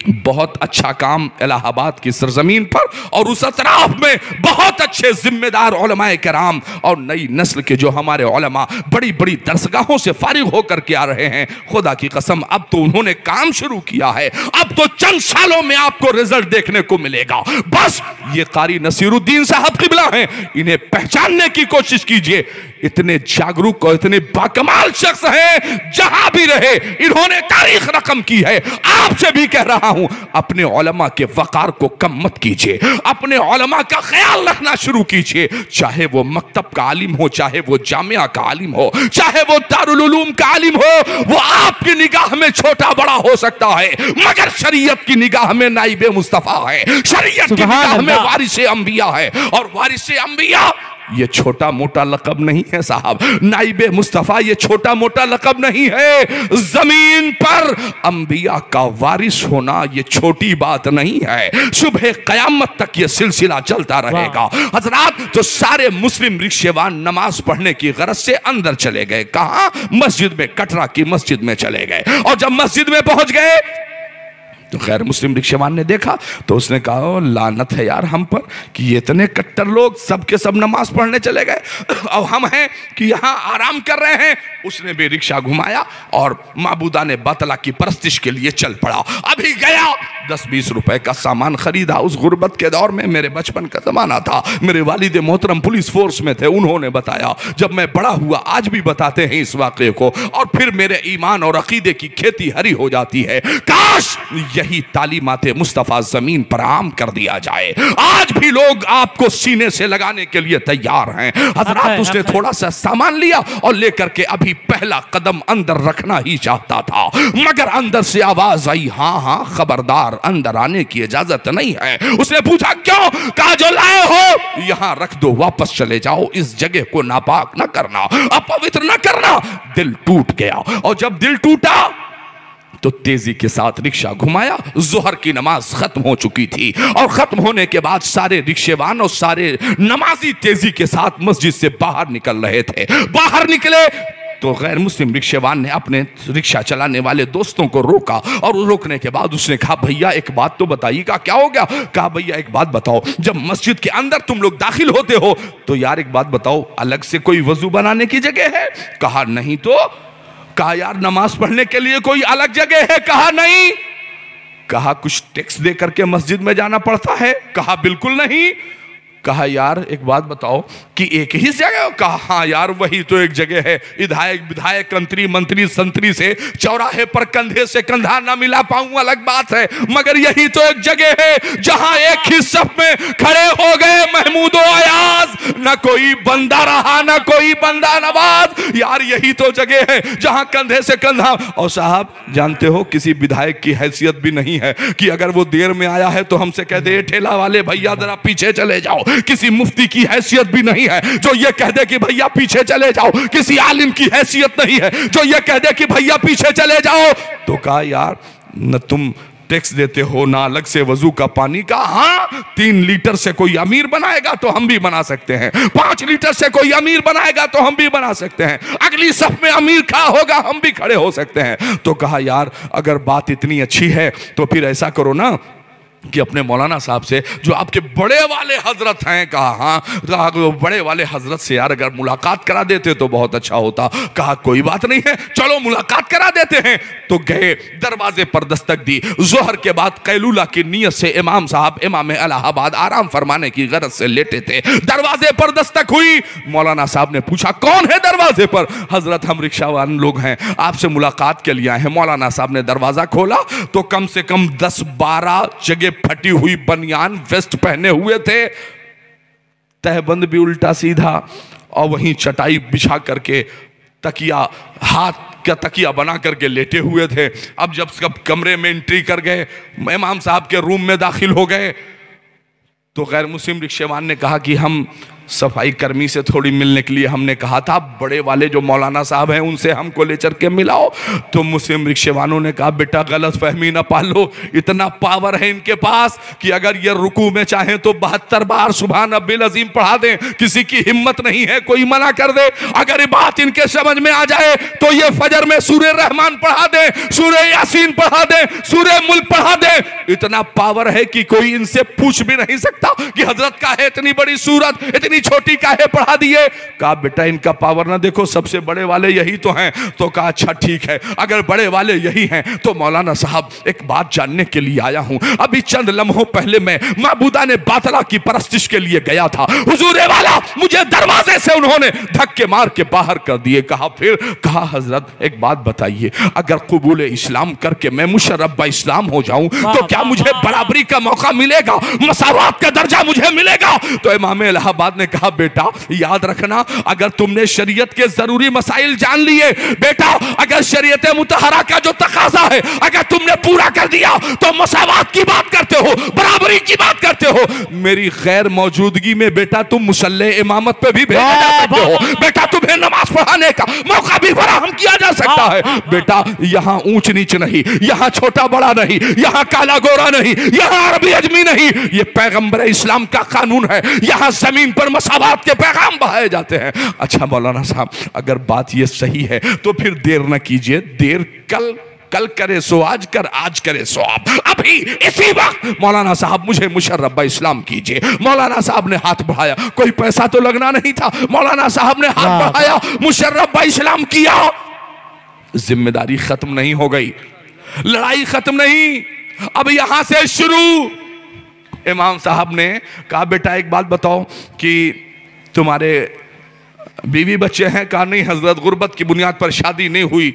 बहुत अच्छा काम इलाहाबाद की सरजमीन पर और उस अतराफ में बहुत अच्छे जिम्मेदार उलमाए कराम और नई नस्ल के जो हमारे उलमा बड़ी बड़ी दरसगाहों से फारिग होकर के आ रहे हैं। खुदा की कसम, अब तो उन्होंने काम शुरू किया है, अब तो चंद सालों में आपको रिजल्ट देखने को मिलेगा। बस ये कारी नसीरुद्दीन साहब किबला हैं, इन्हें पहचानने की कोशिश कीजिए। इतने जागरूक और इतने बाकमाल शख्स हैं, जहां भी रहे इन्होंने तारीख रकम की है। आपसे भी कह रहा हूं, अपने उलमा के वकार को कम मत कीजिए, अपने उलमा का ख्याल रखना शुरू कीजिए। चाहे वो मकतब का आलिम हो, चाहे वो जामिया का आलिम हो, चाहे वो दारुल उलूम का आलिम हो, वो आपकी निगाह में छोटा बड़ा हो सकता है, मगर शरीयत की निगाह में नाइबे मुस्तफा है, शरीयत की निगाह में वारिसे अंबिया है। और वारिसे अंबिया ये छोटा मोटा लकब नहीं है साहब, नाइबे मुस्तफा ये छोटा मोटा लकब नहीं है। जमीन पर अंबिया का वारिस होना ये छोटी बात नहीं है। सुबह कयामत तक ये सिलसिला चलता रहेगा। हजरात, तो सारे मुस्लिम रिक्शेवान नमाज पढ़ने की गरज से अंदर चले गए। कहां? मस्जिद में, कटरा की मस्जिद में चले गए। और जब मस्जिद में पहुंच गए तो गैर मुस्लिम रिक्शेवान ने देखा तो उसने कहा, लानत है यार हम पर कि ये इतने कट्टर लोग सब के सब नमाज पढ़ने चले गए और हम हैं कि यहाँ आराम कर रहे हैं। उसने भी रिक्शा घुमाया और माबूदा ने बातला की परस्तिश के लिए चल पड़ा। अभी गया 10-20 रुपए का सामान खरीदा। उस गुर्बत के दौर में, मेरे बचपन का जमाना था, मेरे वालिद मोहतरम पुलिस फोर्स में थे, उन्होंने बताया। जब मैं बड़ा हुआ, आज भी बताते हैं इस वाक़े को, और फिर मेरे ईमान और अकीदे की खेती हरी हो जाती है। काश यही तालीमाते मुस्तफा जमीन पर आम कर दिया जाए। आज भी लोग आपको सीने से लगाने के लिए तैयार हैं। हजरात, उसने थोड़ा सा सामान लिया और लेकर के अभी पहला कदम अंदर रखना ही चाहता था, मगर अंदर से आवाज आई, हाँ हाँ खबरदार, अंदर आने की इजाजत नहीं है। उसने पूछा क्यों? कहा जो लाए हो यहां रख दो, वापस चले जाओ, इस जगह को नापाक न करना, अपवित्र न करना। दिल टूट गया, और जब दिल टूटा तो तेजी के साथ रिक्शा घुमाया। जोहर की नमाज खत्म हो चुकी थी और खत्म होने के बाद सारे रिक्शेवान और सारे नमाजी तेजी के साथ मस्जिद से बाहर निकल रहे थे। बाहर निकले तो गैर मुस्लिम रिक्शेवान ने अपने रिक्शा चलाने वाले दोस्तों को रोका और रोकने के बाद उसने कहा भैया एक बात तो बताइएगा, क्या हो गया? कहा भैया एक बात बताओ, जब मस्जिद के अंदर तुम लोग दाखिल होते हो तो यार एक बात बताओ, अलग से कोई वजू बनाने की जगह है? कहा नहीं तो। कहा यार नमाज पढ़ने के लिए कोई अलग जगह है? कहा नहीं। कहा कुछ टैक्स दे करके मस्जिद में जाना पड़ता है? कहा बिल्कुल नहीं। कहा यार एक बात बताओ कि एक ही जगह? कहा हाँ यार वही तो एक जगह है, विधायक विधायक मंत्री संतरी से चौराहे पर कंधे से कंधा ना मिला पाऊं अलग बात है, मगर यही तो एक जगह है जहां एक ही सफ में खड़े हो गए महमूद और अयाज, ना कोई बंदा रहा ना कोई बंदा नवाज। यार यही तो जगह है जहां कंधे से कंधा। और साहब जानते हो किसी विधायक की हैसियत भी नहीं है कि अगर वो देर में आया है तो हमसे कह दे ठेला वाले भैया जरा पीछे चले जाओ। किसी मुफ्ती की हैसियत भी नहीं है जो ये कह दे कि भैया पीछे चले जाओ। किसी आलिम की हैसियत नहीं है जो ये कह दे कि भैया पीछे चले जाओ। तो कहा यार न तुम टैक्स देते हो ना अलग से वजू का पानी का। हाँ 3 लीटर से कोई अमीर बनाएगा तो हम भी बना सकते हैं, 5 लीटर से कोई अमीर बनाएगा तो हम भी बना सकते हैं, अगली सफ में अमीर खड़ा होगा हम भी खड़े हो सकते हैं। तो कहा यार अगर बात इतनी अच्छी है तो फिर ऐसा करो ना कि अपने मौलाना साहब से जो आपके बड़े वाले हजरत हैं, कहा हाँ बड़े वाले हजरत से यार अगर मुलाकात करा देते तो बहुत अच्छा होता। कहा कोई बात नहीं है चलो मुलाकात करा देते हैं। तो गए, दरवाजे पर दस्तक दी। जोहर के बाद कैलूला की नीयत से इमाम साहब इमाम इलाहाबाद आराम फरमाने की गरज से लेटे थे। दरवाजे पर दस्तक हुई। मौलाना साहब ने पूछा कौन है दरवाजे पर? हजरत हम रिक्शावान लोग हैं, आपसे मुलाकात के लिए आए हैं। मौलाना साहब ने दरवाजा खोला तो कम से कम 10-12 जगह फटी हुई बनियान वेस्ट पहने हुए थे, तहबंद भी उल्टा सीधा, और वहीं चटाई बिछा करके तकिया हाथ का तकिया बना करके लेटे हुए थे। अब जब सब कमरे में एंट्री कर गए, इमाम साहब के रूम में दाखिल हो गए तो गैर मुस्लिम रिक्शेवान ने कहा कि हम सफाई कर्मी से थोड़ी मिलने के लिए हमने कहा था, बड़े वाले जो मौलाना साहब हैं उनसे हमको ले चल के मिलाओ। तो मुस्लिम रिक्शेवानों ने कहा बेटा गलत फहमी ना पालो, इतना पावर है इनके पास कि अगर ये रुकू में चाहे तो 72 बार सुभान रब्बिल अजीम पढ़ा दें, किसी की हिम्मत नहीं है कोई मना कर दे। अगर ये बात इनके समझ में आ जाए तो ये फजर में सूरह रहमान पढ़ा दे, सूरह यासीन पढ़ा दे, सूरह मुल्क पढ़ा दे। इतना पावर है कि कोई इनसे पूछ भी नहीं सकता कि हजरत का है इतनी बड़ी सूरत इतनी छोटी काहे पढ़ा दिए। कहा बेटा इनका पावर ना देखो, सबसे बड़े वाले यही तो हैं। तो कहा अच्छा ठीक है, अगर बड़े वाले यही हैं तो मौलाना साहब एक बात जानने के लिए आया हूं। अभी चंद लम्हों पहले मैं माबूदा ने बातला की परस्तिश के लिए गया था, हुजूर वाला मुझे दरवाजे से उन्होंने धक्के मार के बाहर कर दिए। कहा फिर? कहा हजरत एक बात बताइए, अगर कबूल इस्लाम करके मैं मुशर्रफ इस्लाम हो जाऊं तो क्या मुझे बराबरी का मौका मिलेगा, मसावत का दर्जा मुझे मिलेगा? तो इमाम इलाहाबाद ने कहा बेटा याद रखना, अगर तुमने शरीयत के जरूरी मसाइल जान लिए, बेटा अगर शरीयत मुतहरा का जो तकाजा है अगर तुमने पूरा कर दिया तो मसावत की बात करते हो, बराबरी की बात करते हो। मेरी गैर मौजूदगी में बेटा तुम मुसल्ले इमामत पे भी भेजे जा सकते हो, बेटा तुम्हें नमाज पढ़ाने का मौका भी फराहम किया जा सकता है। बेटा यहाँ ऊंच नीच नहीं, यहाँ छोटा बड़ा नहीं, यहाँ काला गोरा नहीं, यहाँ अरबी अजमी नहीं, ये पैगंबर इस्लाम का कानून है। यहाँ जमीन पर मसावत के पैगाम बहाए जाते हैं। अच्छा मौलाना साहब अगर बात ये सही है तो फिर देर न कीजिए, देर कल करे सो आज कर, आज करे सो आप, अभी इसी वक्त मौलाना साहब मुझे मुशर्रफ इस्लाम कीजिए। मौलाना साहब ने हाथ बढ़ाया, कोई पैसा तो लगना नहीं था, मौलाना साहब ने हाथ बढ़ाया, मुशर्रफ इस्लाम किया। जिम्मेदारी खत्म नहीं हो गई, लड़ाई खत्म नहीं, अब यहां से शुरू। इमाम साहब ने कहा बेटा एक बात बताओ कि तुम्हारे बीवी बच्चे हैं? कहा नहीं हजरत, गुर्बत की बुनियाद पर शादी नहीं हुई,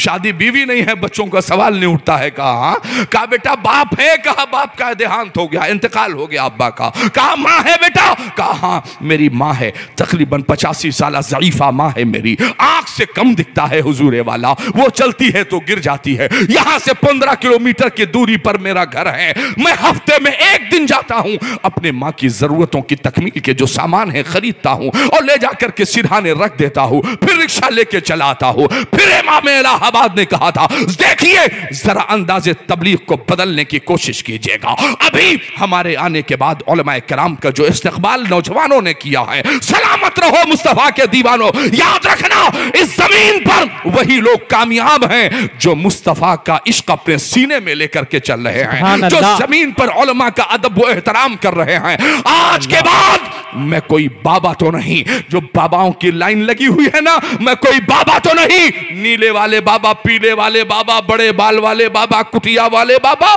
शादी बीवी नहीं है, बच्चों का सवाल नहीं उठता है। कहा हाँ। कहा बेटा बाप है? कहा बाप का देहांत हो गया, इंतकाल हो गया अब्बा का। कहा माँ है बेटा? कहा हाँ मेरी माँ है, तकरीबन 85 साल ज़ईफा माँ है मेरी, आंख से कम दिखता है हुजूर वाला, वो चलती है तो गिर जाती है। यहाँ से 15 किलोमीटर की दूरी पर मेरा घर है, मैं हफ्ते में 1 दिन जाता हूँ, अपने माँ की जरूरतों की तकमील के जो सामान है खरीदता हूँ और ले जा करके सिरहाने रख देता हूं, फिर रिक्शा लेके चलाता हूं। फिर इमाम इलाहाबाद ने कहा था, देखिए जरा अंदाजे तबलीग को बदलने की कोशिश कीजिएगा। अभी हमारे आने के बाद उलमाए किराम का जो इस्तकबाल नौजवानों ने किया है, सलामत रहो मुस्तफा के दीवानों, याद रखना इस जमीन पर वही लोग कामयाब हैं जो मुस्तफा का इश्क अपने सीने में लेकर के चल रहे हैं, जो जमीन पर उलमा का अदब व एहतराम कर रहे हैं। आज के बाद मैं कोई बाबा तो नहीं, जो बाबाओं की लाइन लगी हुई है ना, मैं कोई बाबा तो नहीं, नीले वाले बाबा, पीले वाले बाबा, बड़े बाल वाले बाबा, कुटिया वाले बाबा,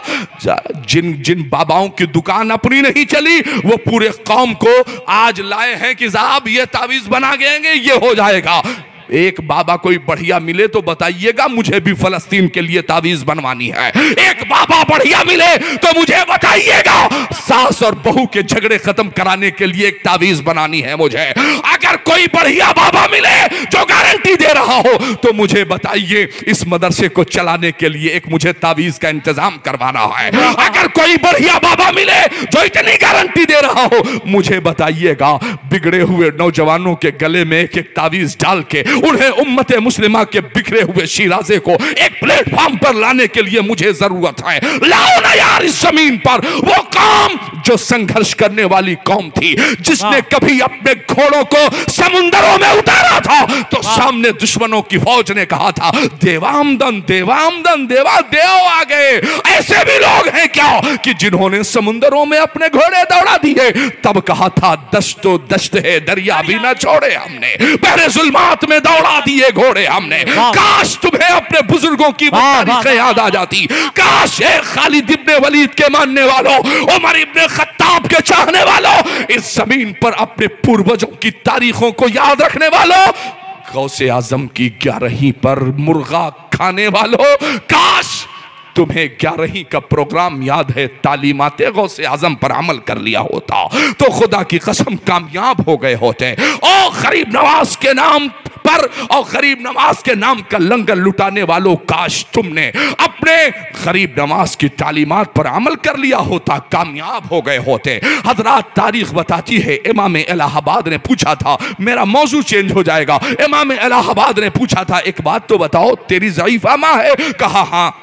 जिन बाबाओं की दुकान अपनी नहीं चली वो पूरे कौम को आज लाए हैं कि साहब ये तावीज बना देंगे, ये हो जाएगा। एक बाबा कोई बढ़िया मिले तो बताइएगा, मुझे भी फलस्तीन के लिए तावीज बनवानी है। एक बाबा बढ़िया मिले तो मुझे बताइएगा, सास और बहू के झगड़े खत्म कराने के लिए एक तावीज बनानी है मुझे। अगर कोई बढ़िया बाबा मिले जो गारंटी दे रहा हो तो मुझे बताइए, इस मदरसे को चलाने के लिए एक मुझे तावीज का इंतजाम करवाना है। अगर कोई बढ़िया बाबा मिले जो इतनी गारंटी दे रहा हो, मुझे बताइएगा, बिगड़े हुए नौजवानों के गले में एक एक तावीज डाल के उन्हें उम्मते मुस्लिमा के बिखरे हुए शिराजे को एक प्लेटफॉर्म पर लाने के लिए मुझे जरूरत है। लाओ ना यार इस जमीन पर वो कौम जो संघर्ष करने वाली कौम थी, जिसने कभी अपने घोड़ों को समुंदरों में उतारा था तो सामने दुश्मनों की फौज ने कहा था, देवामदन देवामदन, देवा देव आ गए। ऐसे भी लोग हैं क्या कि जिन्होंने समुंदरों में अपने घोड़े दौड़ा दिए, तब कहा था दश्तो दश्त है, दरिया भी ना छोड़े हमने, पहले जुल्मात में दौड़ा दिए घोड़े हमने। काश तुम्हें अपने बुजुर्गों की तारीखें याद आ जाती। काश खालिद इब्ने वलीद के मानने वालों, उमर इब्ने खत्ताब के चाहने वालों, इस जमीन पर अपने पूर्वजों की तारीखों को याद रखने वालों, गौसे आजम की 11वीं पर मुर्गा खाने वालों, काश तुम्हें 11वीं का प्रोग्राम याद है, तालीमाते गौसे आजम पर अमल कर लिया होता तो खुदा की कसम कामयाब हो गए होते। और गरीब नवाज के नाम पर और गरीब नवाज के नाम का लंगर लुटाने वालों, काश तुमने अपने गरीब नवाज की तालीमात पर अमल कर लिया होता, कामयाब हो गए होते। हजरात, तारीख बताती है, इमाम इलाहाबाद ने पूछा था, मेरा मौजू चेंज हो जाएगा, इमाम इलाहाबाद ने पूछा था, एक बात तो बताओ, तेरी ज़ईफ़ा माँ है? कहा हाँ।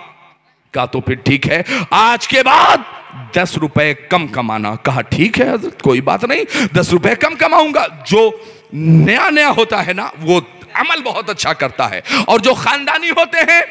कहा तो फिर ठीक है, आज के बाद 10 रुपए कम कमाना। कहा ठीक है हजरत, कोई बात नहीं, 10 रुपए कम कमाऊंगा। जो नया नया होता है ना, वो अमल बहुत अच्छा करता है, और जो खानदानी होते हैं,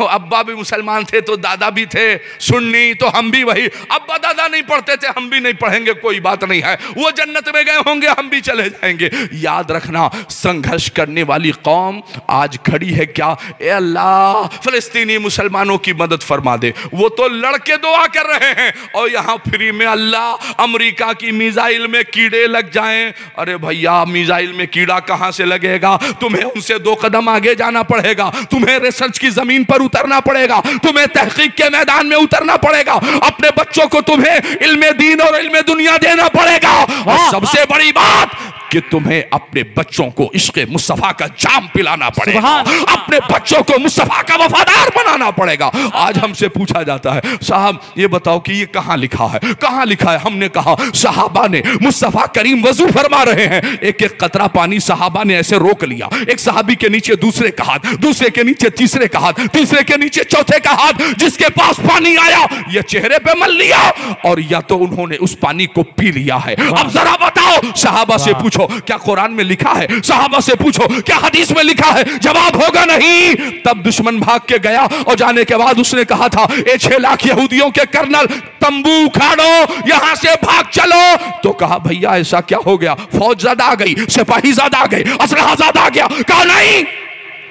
अब्बा भी मुसलमान थे तो दादा भी थे सुन्नी, तो हम भी वही, अब्बा दादा नहीं पढ़ते थे, हम भी नहीं पढ़ेंगे, कोई बात नहीं है, वो जन्नत में गए होंगे, हम भी चले जाएंगे। याद रखना, संघर्ष करने वाली कौम आज खड़ी है क्या? ए अल्लाह, फिलिस्तीनी मुसलमानों की मदद फरमा दे। वो तो लड़के दुआ कर रहे हैं, और यहाँ फ्री में अल्लाह अमेरिका की मिसाइल में कीड़े लग जाएं। अरे भैया, मिसाइल में कीड़ा कहाँ से लगेगा? तुम्हें उनसे 2 कदम आगे जाना पड़ेगा, तुम्हें रिसर्च की जमीन पर उतरना पड़ेगा, तुम्हें तहकीक के मैदान में उतरना पड़ेगा, अपने बच्चों को तुम्हें इल्मे दीन और इल्मे दुनिया देना पड़ेगा, और सबसे बड़ी बात कि तुम्हें अपने बच्चों को इश्क़े मुस्तफा का जाम पिलाना पड़ेगा, अपने बच्चों को मुस्तफा का वफादार बनाना पड़ेगा। आज हमसे पूछा जाता है, साहब ये बताओ कि ये कहाँ लिखा है, कहाँ लिखा है? हमने कहा, सहाबा ने, मुस्तफा करीम वजू फरमा रहे हैं, एक एक कतरा पानी सहाबा ने ऐसे रोक लिया, एक सहाबी के नीचे दूसरे का हाथ, दूसरे के नीचे तीसरे का हाथ, तीसरे के नीचे चौथे का हाथ, जिसके पास पानी आया ये चेहरे पे मल लिया, और या तो उन्होंने उस पानी को पी लिया है। अब जरा बताओ, सहाबा से पूछो क्या कुरान में लिखा है, सहाबा से पूछो क्या हदीस में लिखा है? जवाब होगा नहीं। तब दुश्मन भाग के गया, और जाने के बाद उसने कहा था, ए 6 लाख यहूदियों के कर्नल, तंबू उखाड़ो, यहां से भाग चलो। तो कहा, भैया ऐसा क्या हो गया? फौज ज्यादा आ गई, सिपाही ज्यादा आ गए, असलहा ज्यादा आ गया। कहा नहीं।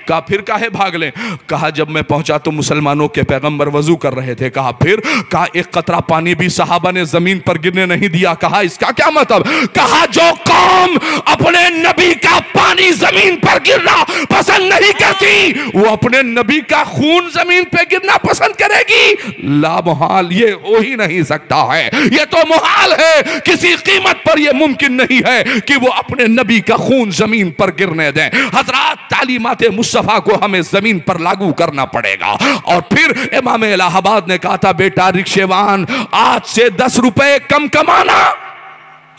कहा फिर काहे भाग लें? कहा जब मैं पहुंचा तो मुसलमानों के पैगंबर वजू कर रहे थे। कहा फिर? कहा एक कतरा पानी भी सहाबा ने जमीन पर गिरने नहीं दिया। कहा इसका क्या मतलब? कहा जो कौम अपने नबी का पानी जमीन पर गिरना पसंद नहीं करती, वो अपने नबी का खून जमीन पे गिरना पसंद करेगी? लामुहाल, ये हो ही नहीं सकता है, ये तो मुहाल है, किसी कीमत पर ये मुमकिन नहीं है कि वो अपने नबी का खून जमीन पर गिरने दें। हजरात, तालीमाते मुस्तफा को हमें जमीन पर लागू करना पड़ेगा। और फिर इमाम इलाहाबाद ने कहा था, बेटा रिक्शेवान, आज से 10 रुपए कम कमाना।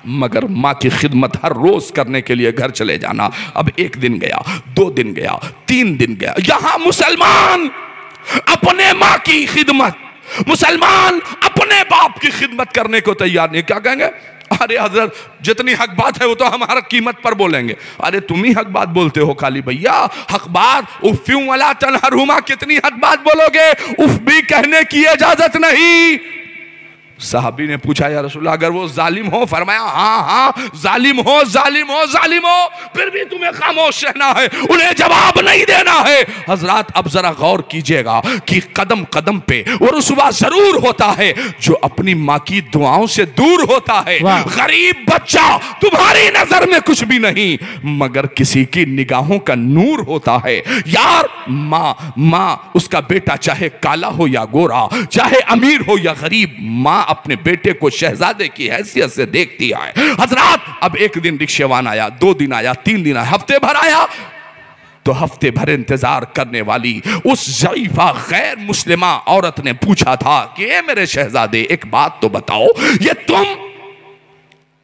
मगर माँ की खिदमत हर रोज करने के लिए घर चले जाना। अब 1 दिन गया, 2 दिन गया, 3 दिन गया, यहां मुसलमान अपने माँ की खिदमत, मुसलमान अपने बाप की खिदमत करने को तैयार नहीं। क्या कहेंगे? अरे हजरत जितनी हक बात है वो तो हमारा कीमत पर बोलेंगे। अरे तुम ही हक बात बोलते हो खाली भैया, हक बात उफ़्यूं वला तनहरुमा, कितनी हक बात बोलोगे? उफ भी कहने की इजाजत नहीं। साहबी ने पूछा या रसूलल्लाह अगर वो जालिम हो? फरमाया हाँ हाँ जालिम हो, जालिम हो, जालिम हो, फिर भी तुम्हें खामोश रहना है, उन्हें जवाब नहीं देना है। हजरात अब जरा गौर कीजिएगा कि कदम कदम पे वो रुसवा जरूर होता है जो अपनी माँ की दुआओं से दूर होता है। गरीब बच्चा तुम्हारी नजर में कुछ भी नहीं मगर किसी की निगाहों का नूर होता है। यार माँ उसका बेटा चाहे काला हो या गोरा, चाहे अमीर हो या गरीब, माँ अपने बेटे को शहजादे की हैसियत से देखती है। हजरात अब 1 दिन रिक्शेवान आया, 2 दिन आया, 3 दिन आया, हफ्ते भर आया तो हफ्ते भर इंतजार करने वाली उस ज़ईफा गैर मुस्लिमा औरत ने पूछा था कि ए मेरे शहजादे एक बात तो बताओ, ये तुम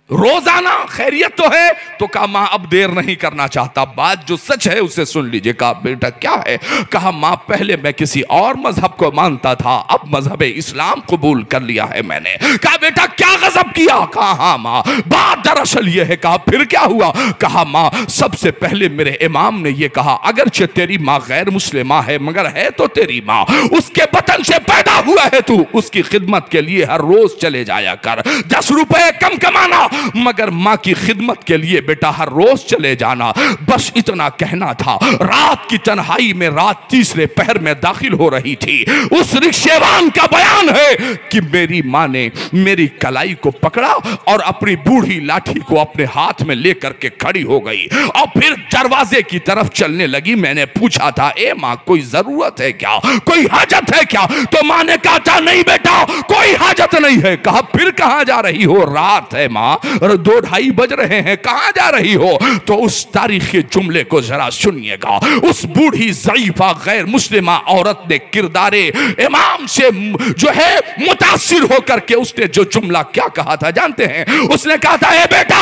रोजाना खैरियत तो है? तो कहा माँ अब देर नहीं करना चाहता, बात जो सच है उसे सुन लीजिए। कहा बेटा क्या है? कहा माँ पहले मैं किसी और मजहब को मानता था, अब मजहब इस्लाम कबूल कर लिया है मैंने। कहा बेटा क्या गजब किया? कहा हाँ माँ बात दरअसल ये है। कहा फिर क्या हुआ? कहा माँ सबसे पहले मेरे इमाम ने ये कहा अगरचे तेरी माँ गैर मुस्लिमा है मगर है तो तेरी माँ, उसके बतन से पैदा हुआ है तू, उसकी खिदमत के लिए हर रोज चले जाया कर, 10 रुपए कम कमाना मगर माँ की खिदमत के लिए बेटा हर रोज चले जाना। बस इतना कहना था। रात की तन्हाई में रात तीसरे पहर में दाखिल हो रही थी। उस रिक्शेवान का बयान है कि मेरी माँ ने मेरी कलाई को पकड़ा और अपनी बूढ़ी लाठी को अपने हाथ में लेकर के खड़ी हो गई और फिर दरवाजे की तरफ चलने लगी। मैंने पूछा था ए माँ कोई जरूरत है क्या, कोई हाजत है क्या? तो माँ ने कहा था नहीं बेटा कोई हाजत नहीं है। कहा फिर कहां जा रही हो? रात है माँ, 2-2:30 बज रहे हैं, कहां जा रही हो? तो उस तारीखी जुमले को जरा सुनिएगा। उस बूढ़ी ज़ईफा गैर मुस्लिमा औरत ने किरदारे इमाम से जो है मुतासिर होकर के उसने जो जुमला क्या कहा था जानते हैं? उसने कहा था ए बेटा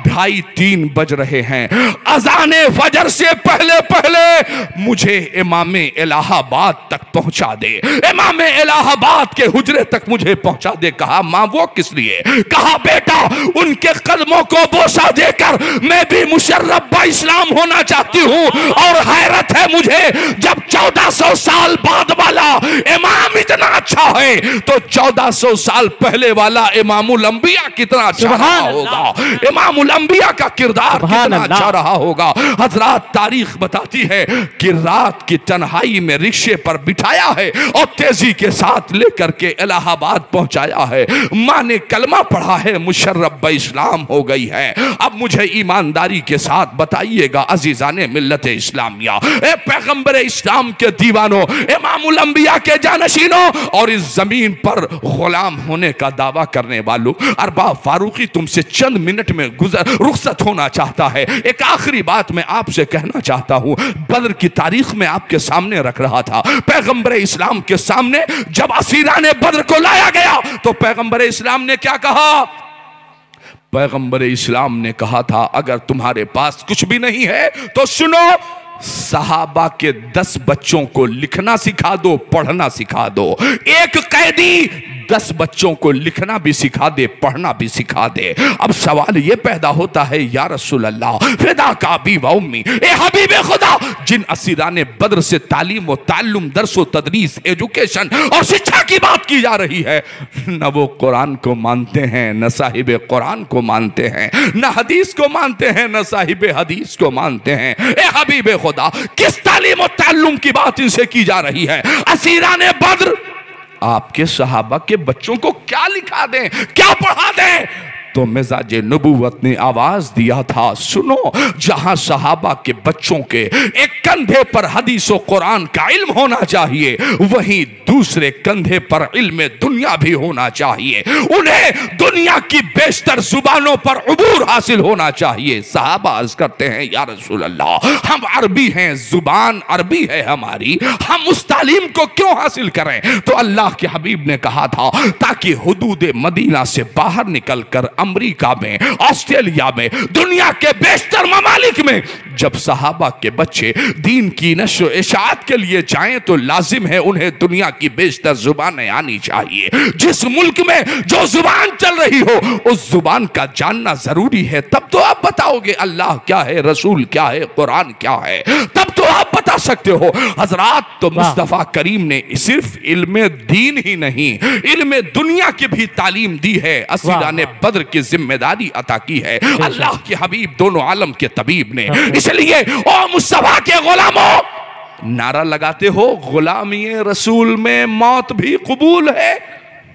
2:30-3 बज रहे हैं, अज़ाने फजर से पहले पहले मुझे इमामे इलाहाबाद तक पहुंचा दे, इमामे इलाहाबाद के हुजरे तक मुझे पहुंचा दे। कहा मां वो किस लिए? कहा बेटा उनके कदमों को बोसा देकर मैं भी मुशर्रफ बा इस्लाम होना चाहती हूं और हैरत है मुझे जब 1400 साल बाद वाला इमाम इतना अच्छा है तो 1400 साल पहले वाला इमामुल अंबिया कितना अच्छा होगा, इमामुल अंबिया का किरदार कितना अच्छा रहा होगा। हजरात तारीख बताती है कि रात की तन्हाई में रिक्शे पर बिठाया है और तेजी के साथ लेकर के इलाहाबाद पहुंचाया है। मां ने कलमा पढ़ा है, मुशर्रफ ब इस्लाम हो गई है। अब मुझे ईमानदारी के साथ बताइएगा अजीजाने मिल्लत इस्लामिया, ए पैगंबर इस्लाम के दीवानों, इमामुल अंबिया के जानशीनों और इस जमीन पर गुलाम होने का दावा करने वालों, अरबाब फारूकी तुमसे चंद मिनट में रुखसत होना चाहता है। एक आखिरी बात मैं आपसे कहना चाहता हूं। बदर की तारीख में आपके सामने रख रहा था, पैगंबर इस्लाम के सामने जब असीराने बदर को लाया गया तो पैगंबर इस्लाम ने क्या कहा? पैगंबर इस्लाम ने कहा था अगर तुम्हारे पास कुछ भी नहीं है तो सुनो, सहाबा के 10 बच्चों को लिखना सिखा दो, पढ़ना सिखा दो। एक कैदी 10 बच्चों को लिखना भी सिखा दे, पढ़ना भी सिखा दे। अब सवाल यह पैदा होता है या रसूल अल्लाह फिदा का अबी व उम्मी, ए हबीब खुदा, जिन असीराने बद्र से तालीम व ताल्लुम, दर्स व तदरीस, एजुकेशन और शिक्षा की बात की जा रही है, न वो कुरान को मानते हैं, न साहिब कुरान को मानते हैं, न हदीस को मानते हैं, न साहिब हदीस को मानते हैं। ए हबीब खुदा किस तालीम व ताल्लुम की बात इनसे की जा रही है? असीराने बद्र आपके सहाबा के बच्चों को क्या लिखा दें, क्या पढ़ा दें? तो मिजाज नबूवत ने आवाज दिया था सुनो, जहां सहाबा के बच्चों के एक कंधे पर हदीस और कुरान का इल्म होना चाहिए, वहीं दूसरे कंधे पर इल्म दुनिया भी होना चाहिए। उन्हें दुनिया की बेशतर जुबानों पर उबूर हासिल होना चाहिए। सहाबा अर्ज करते हैं या रसूल अल्लाह हम अरबी हैं, जुबान अरबी है हमारी, हम उस तालीम को क्यों हासिल करें? तो अल्लाह के हबीब ने कहा था ताकि हुदूद मदीना से बाहर निकल कर अमेरिका में, ऑस्ट्रेलिया में, दुनिया के बेशतर ममालिक में जब सहाबा के बच्चे दीन की नश्र इशाअत के लिए जाएं तो लाजिम है उन्हें दुनिया की बेशतर जुबानें आनी चाहिए। जिस मुल्क में जो जुबान चल रही हो उस जुबान का जानना जरूरी है। तब तो आप बताओगे अल्लाह क्या है, रसूल क्या है, कुरान क्या है, तब तो आप बता सकते हो। हजरात, तो मुस्तफा करीम ने सिर्फ इल्मे दीन ही नहीं, इल्मे दुनिया की भी तालीम दी है। असीराने बद्र की जिम्मेदारी अता की है अल्लाह के हबीब दोनों आलम के तबीब ने। इसलिए ओ मुस्तफा के गुलामों, नारा लगाते हो गुलामी रसूल में मौत भी कबूल है।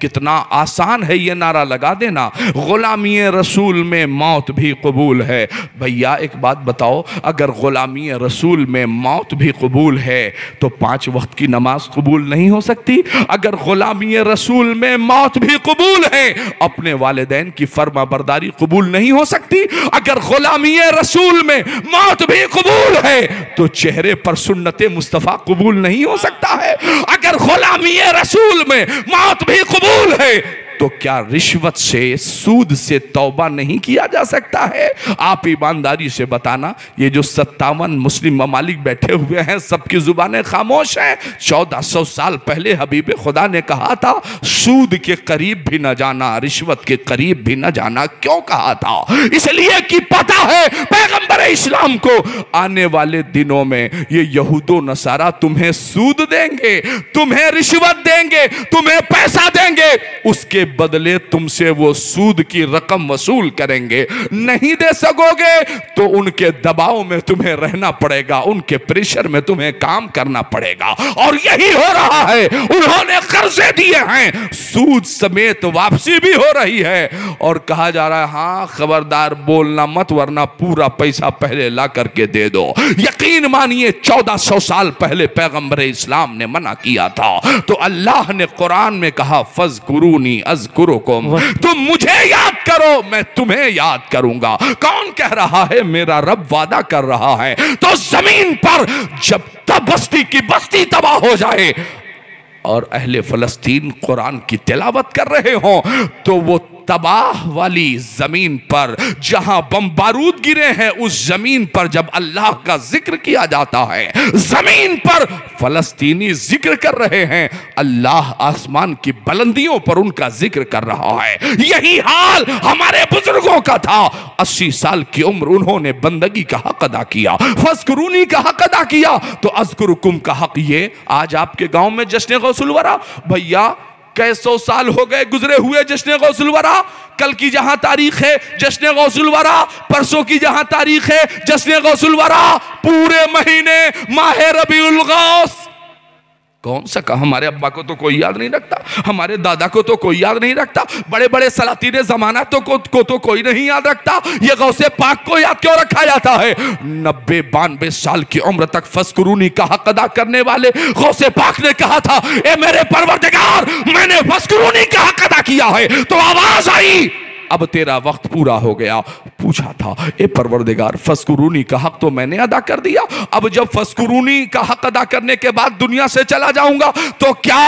कितना आसान है ये नारा लगा देना, गुलामी रसूल में मौत भी कबूल है। भैया एक बात बताओ, अगर गुलामी रसूल में मौत भी कबूल है तो 5 वक्त की नमाज कबूल नहीं हो सकती? अगर गुलामी रसूल में मौत भी कबूल है, अपने वालिदैन की फर्मा बरदारी कबूल नहीं हो सकती? अगर गुलामी रसूल में मौत भी कबूल है तो चेहरे पर सुन्नते मुस्तफा कबूल नहीं हो सकता है? अगर गुलामी रसूल में मौत भी कबूल है तो क्या रिश्वत से, सूद से तौबा नहीं किया जा सकता है? आप ईमानदारी से बताना, ये जो 57 मुस्लिम ममालिक बैठे हुए हैं सबकी जुबानें खामोश हैं। 1400 साल पहले हबीब खुदा ने कहा था सूद के करीब भी न जाना, रिश्वत के करीब भी न जाना। क्यों कहा था? इसलिए कि पता है पैगंबर इस्लाम को आने वाले दिनों में ये यहूदो नसारा तुम्हें सूद देंगे, तुम्हें रिश्वत देंगे, तुम्हें पैसा देंगे, उसके बदले तुमसे वो सूद की रकम वसूल करेंगे। नहीं दे सकोगे तो उनके दबाव में तुम्हें रहना पड़ेगा, उनके प्रेशर में तुम्हें काम करना पड़ेगा। और यही हो रहा है। उन्होंने कर्जे दिए हैं, सूद समेत वापसी भी हो रही है और कहा जा रहा है हाँ खबरदार बोलना मत वरना पूरा पैसा पहले ला करके दे दो। यकीन मानिए 1400 साल पहले पैगंबर इस्लाम ने मना किया था तो अल्लाह ने कुरान में कहा फज़कुरूनी अज़कुरुकुम, तुम मुझे याद करो मैं तुम्हें याद करूंगा। कौन कह रहा है? मेरा रब वादा कर रहा है। तो जमीन पर जब तब बस्ती की बस्ती तबाह हो जाए और अहले फलस्तीन कुरान की तिलावत कर रहे हो तो वो तबाह वाली जमीन पर जहां बम बारूद गिरे हैं उस जमीन पर जब अल्लाह का जिक्र किया जाता है, जमीन पर फलस्तीनी जिक्र कर रहे हैं, अल्लाह आसमान की बुलंदियों पर उनका जिक्र कर रहा है। यही हाल हमारे बुजुर्गों का था। 80 साल की उम्र उन्होंने बंदगी का हक अदा किया, फज़कुरूनी का हक अदा किया तो अज़कुरुकुम का हक ये। आज आपके गांव में जश्न गौसुल वरा, भैया कई 100 साल हो गए गुजरे हुए जश्न गौसुल वरा। कल की जहां तारीख है जश्न गौसुल वरा, परसों की जहां तारीख है जश्न गौसुल वरा, पूरे महीने माह रबीउल गौस। कौन सा कहा? हमारे अब्बा को तो कोई याद नहीं रखता, हमारे दादा को तो कोई याद नहीं रखता, बड़े बड़े सलातीन जमाना को तो कोई नहीं याद रखता। ये गौसे पाक को याद क्यों रखा जाता है? 90-92 साल की उम्र तक फज़कुरूनी का हक अदा करने वाले गौसे पाक ने कहा था ए मेरे परवरदिगार मैंने फज़कुरूनी का हक अदा किया है। तो आवाज आई अब तेरा वक्त पूरा हो गया। पूछा था ए परवरदिगार फज़कुरूनी का हक तो मैंने अदा कर दिया, अब जब फज़कुरूनी का हक अदा करने के बाद दुनिया से चला जाऊंगा तो क्या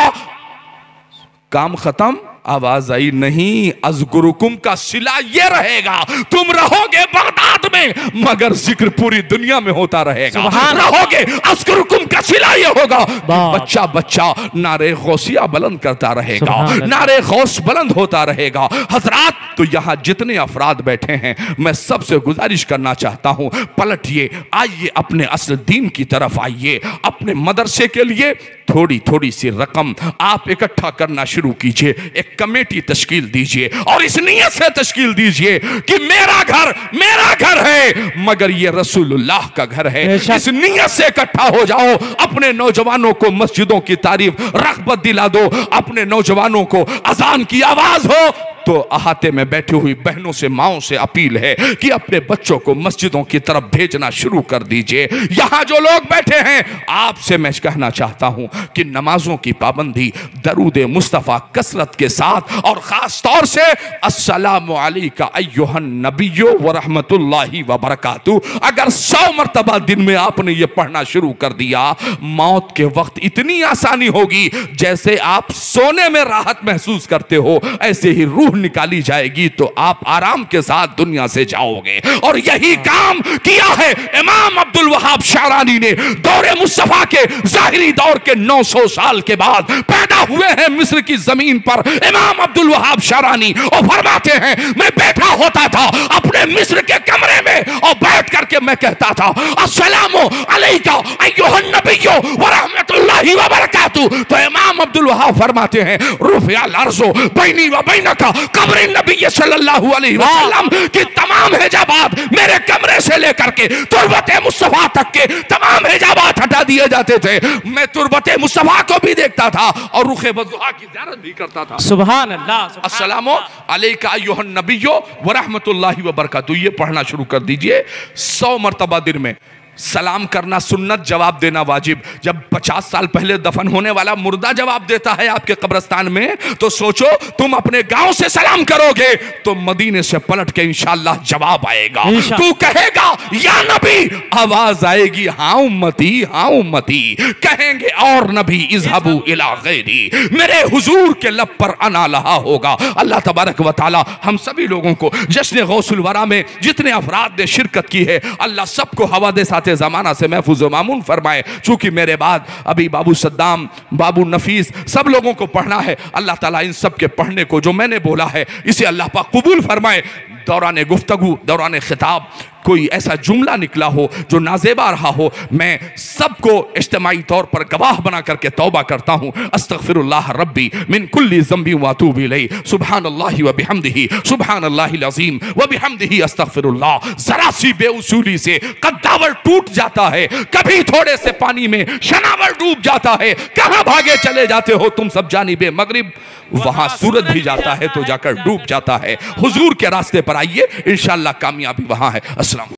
काम खत्म? आवाज आई नहीं, अज़कुरुकुम का सिला ये रहेगा, तुम रहोगे बगदाद में मगर जिक्र पूरी दुनिया में होता रहेगा। रहोगे, अज़कुरुकुम का सिला ये होगा बच्चा बच्चा नारे गौसिया बुलंद करता रहेगा, नारे गौस बुलंद होता रहेगा। हजरात, तो यहाँ जितने अफराद बैठे हैं मैं सबसे गुजारिश करना चाहता हूँ पलटिए, आइए अपने असल दीन की तरफ आइए। अपने मदरसे के लिए थोड़ी थोड़ी सी रकम आप इकट्ठा करना शुरू कीजिए, एक कमेटी तश्कील दीजिए और इस नियत से तश्कील दीजिए कि मेरा घर है मगर ये रसूलुल्लाह का घर है। इस नियत से इकट्ठा हो जाओ, अपने नौजवानों को मस्जिदों की तारीफ रग़बत दिला दो, अपने नौजवानों को अजान की आवाज हो तो अहाते में बैठी हुई बहनों से माओं से अपील है कि अपने बच्चों को मस्जिदों की तरफ भेजना शुरू कर दीजिए। यहां जो लोग बैठे हैं आपसे मैं कहना चाहता हूं कि नमाजों की पाबंदी, दरूद मुस्तफ़ा कसरत के साथ और खास तौर से अस्सलामु अलैका अय्युहन नबिय्यो व रहमतुल्लाहि व बरकातहू, अगर 100 मरतबा दिन में आपने ये पढ़ना शुरू कर दिया, मौत के वक्त इतनी आसानी होगी जैसे आप सोने में राहत महसूस करते हो ऐसे ही रूह रूह निकाली जाएगी तो आप आराम के साथ दुनिया से जाओगे। और यही काम किया है इमाम अब्दुल वहाब शारानी ने। दौरे मुस्तफा के ज़ाहिरी दौर के 900 साल के बाद पैदा हुए हैं मिस्र की जमीन पर इमाम अब्दुल वहाब शारानी। और फरमाते हैं मैं बैठा होता था अपने मिस्र के कमरे में और बैठ करके मैं कहता था अस्सलामु अलैका अय्युहन नबिय्यो व रहमतुल्लाहि व बरकातुहू। तो इमाम अब्दुल वहाब फरमाते हैं रुफ़िअल अर्ज़ु बैनी व बैनका कब्र नबी सल्लल्लाहु अलैहि वसल्लम कि तमाम हिजाबात मेरे कमरे से लेकर के तुरबते मुस्तफा तक के तमाम हिजाबात हटा दिए जाते थे। मैं तुरबते मुस्तफा को भी देखता था और रुखे बज़ुहा की ज़ियारत भी करता था। सुभान अल्लाह। अस्सलामु अलैका अय्युहन नबिय्यो व रहमतुल्लाहि व बरकातुहू। ये पढ़ना शुरू कर दीजिए 100 मरतबा दिन में। सलाम करना सुन्नत, जवाब देना वाजिब। जब 50 साल पहले दफन होने वाला मुर्दा जवाब देता है आपके कब्रिस्तान में तो सोचो तुम अपने गांव से सलाम करोगे तो मदीने से पलट के इंशाअल्लाह जवाब आएगा। तू कहेगा या नबी, आवाज आएगी हाँ उम्मती, हाँ उम्मती। कहेंगे और नबी इज़हबू इला गैरी, मेरे हुजूर के लब पर अना लहा होगा। अल्लाह तबारक व तआला हम सभी लोगों को जश्न गौसुल वरा में जितने अफराद ने शिरकत की है अल्लाह सबको हवादे साथ ज़माना से महफूज व मामून फरमाए। चूंकि मेरे बाद अभी बाबू सद्दाम, बाबू नफीस सब लोगों को पढ़ना है। अल्लाह ताला इन सब के पढ़ने को जो मैंने बोला है इसे अल्लाह पाक कबूल फरमाए। दौरान गुफ्तगू, दौरान खिताब कोई ऐसा जुमला निकला हो जो नाजेबा रहा हो, मैं सबको इज्तिमाई तौर पर गवाह बना करके तौबा करता हूँ। अस्तगफिरुल्लाह रब्बी मिन कुल्ली ज़ंबी व अतूबु इलैहि सुब्हानल्लाहि व बिहम्दिही सुब्हानल्लाहिल अज़ीम व बिहम्दिही अस्तगफिरुल्लाह। जरा सी बेउसूली से कद्दावर टूट जाता है, कभी थोड़े से पानी में शनावर डूब जाता है। कहाँ भागे चले जाते हो तुम सब जानिबे मगरिब, वहां सूरज भी जाता है तो जाकर डूब जाता है। हुजूर के रास्ते पर आइए, इंशाअल्लाह कामयाबी वहां है।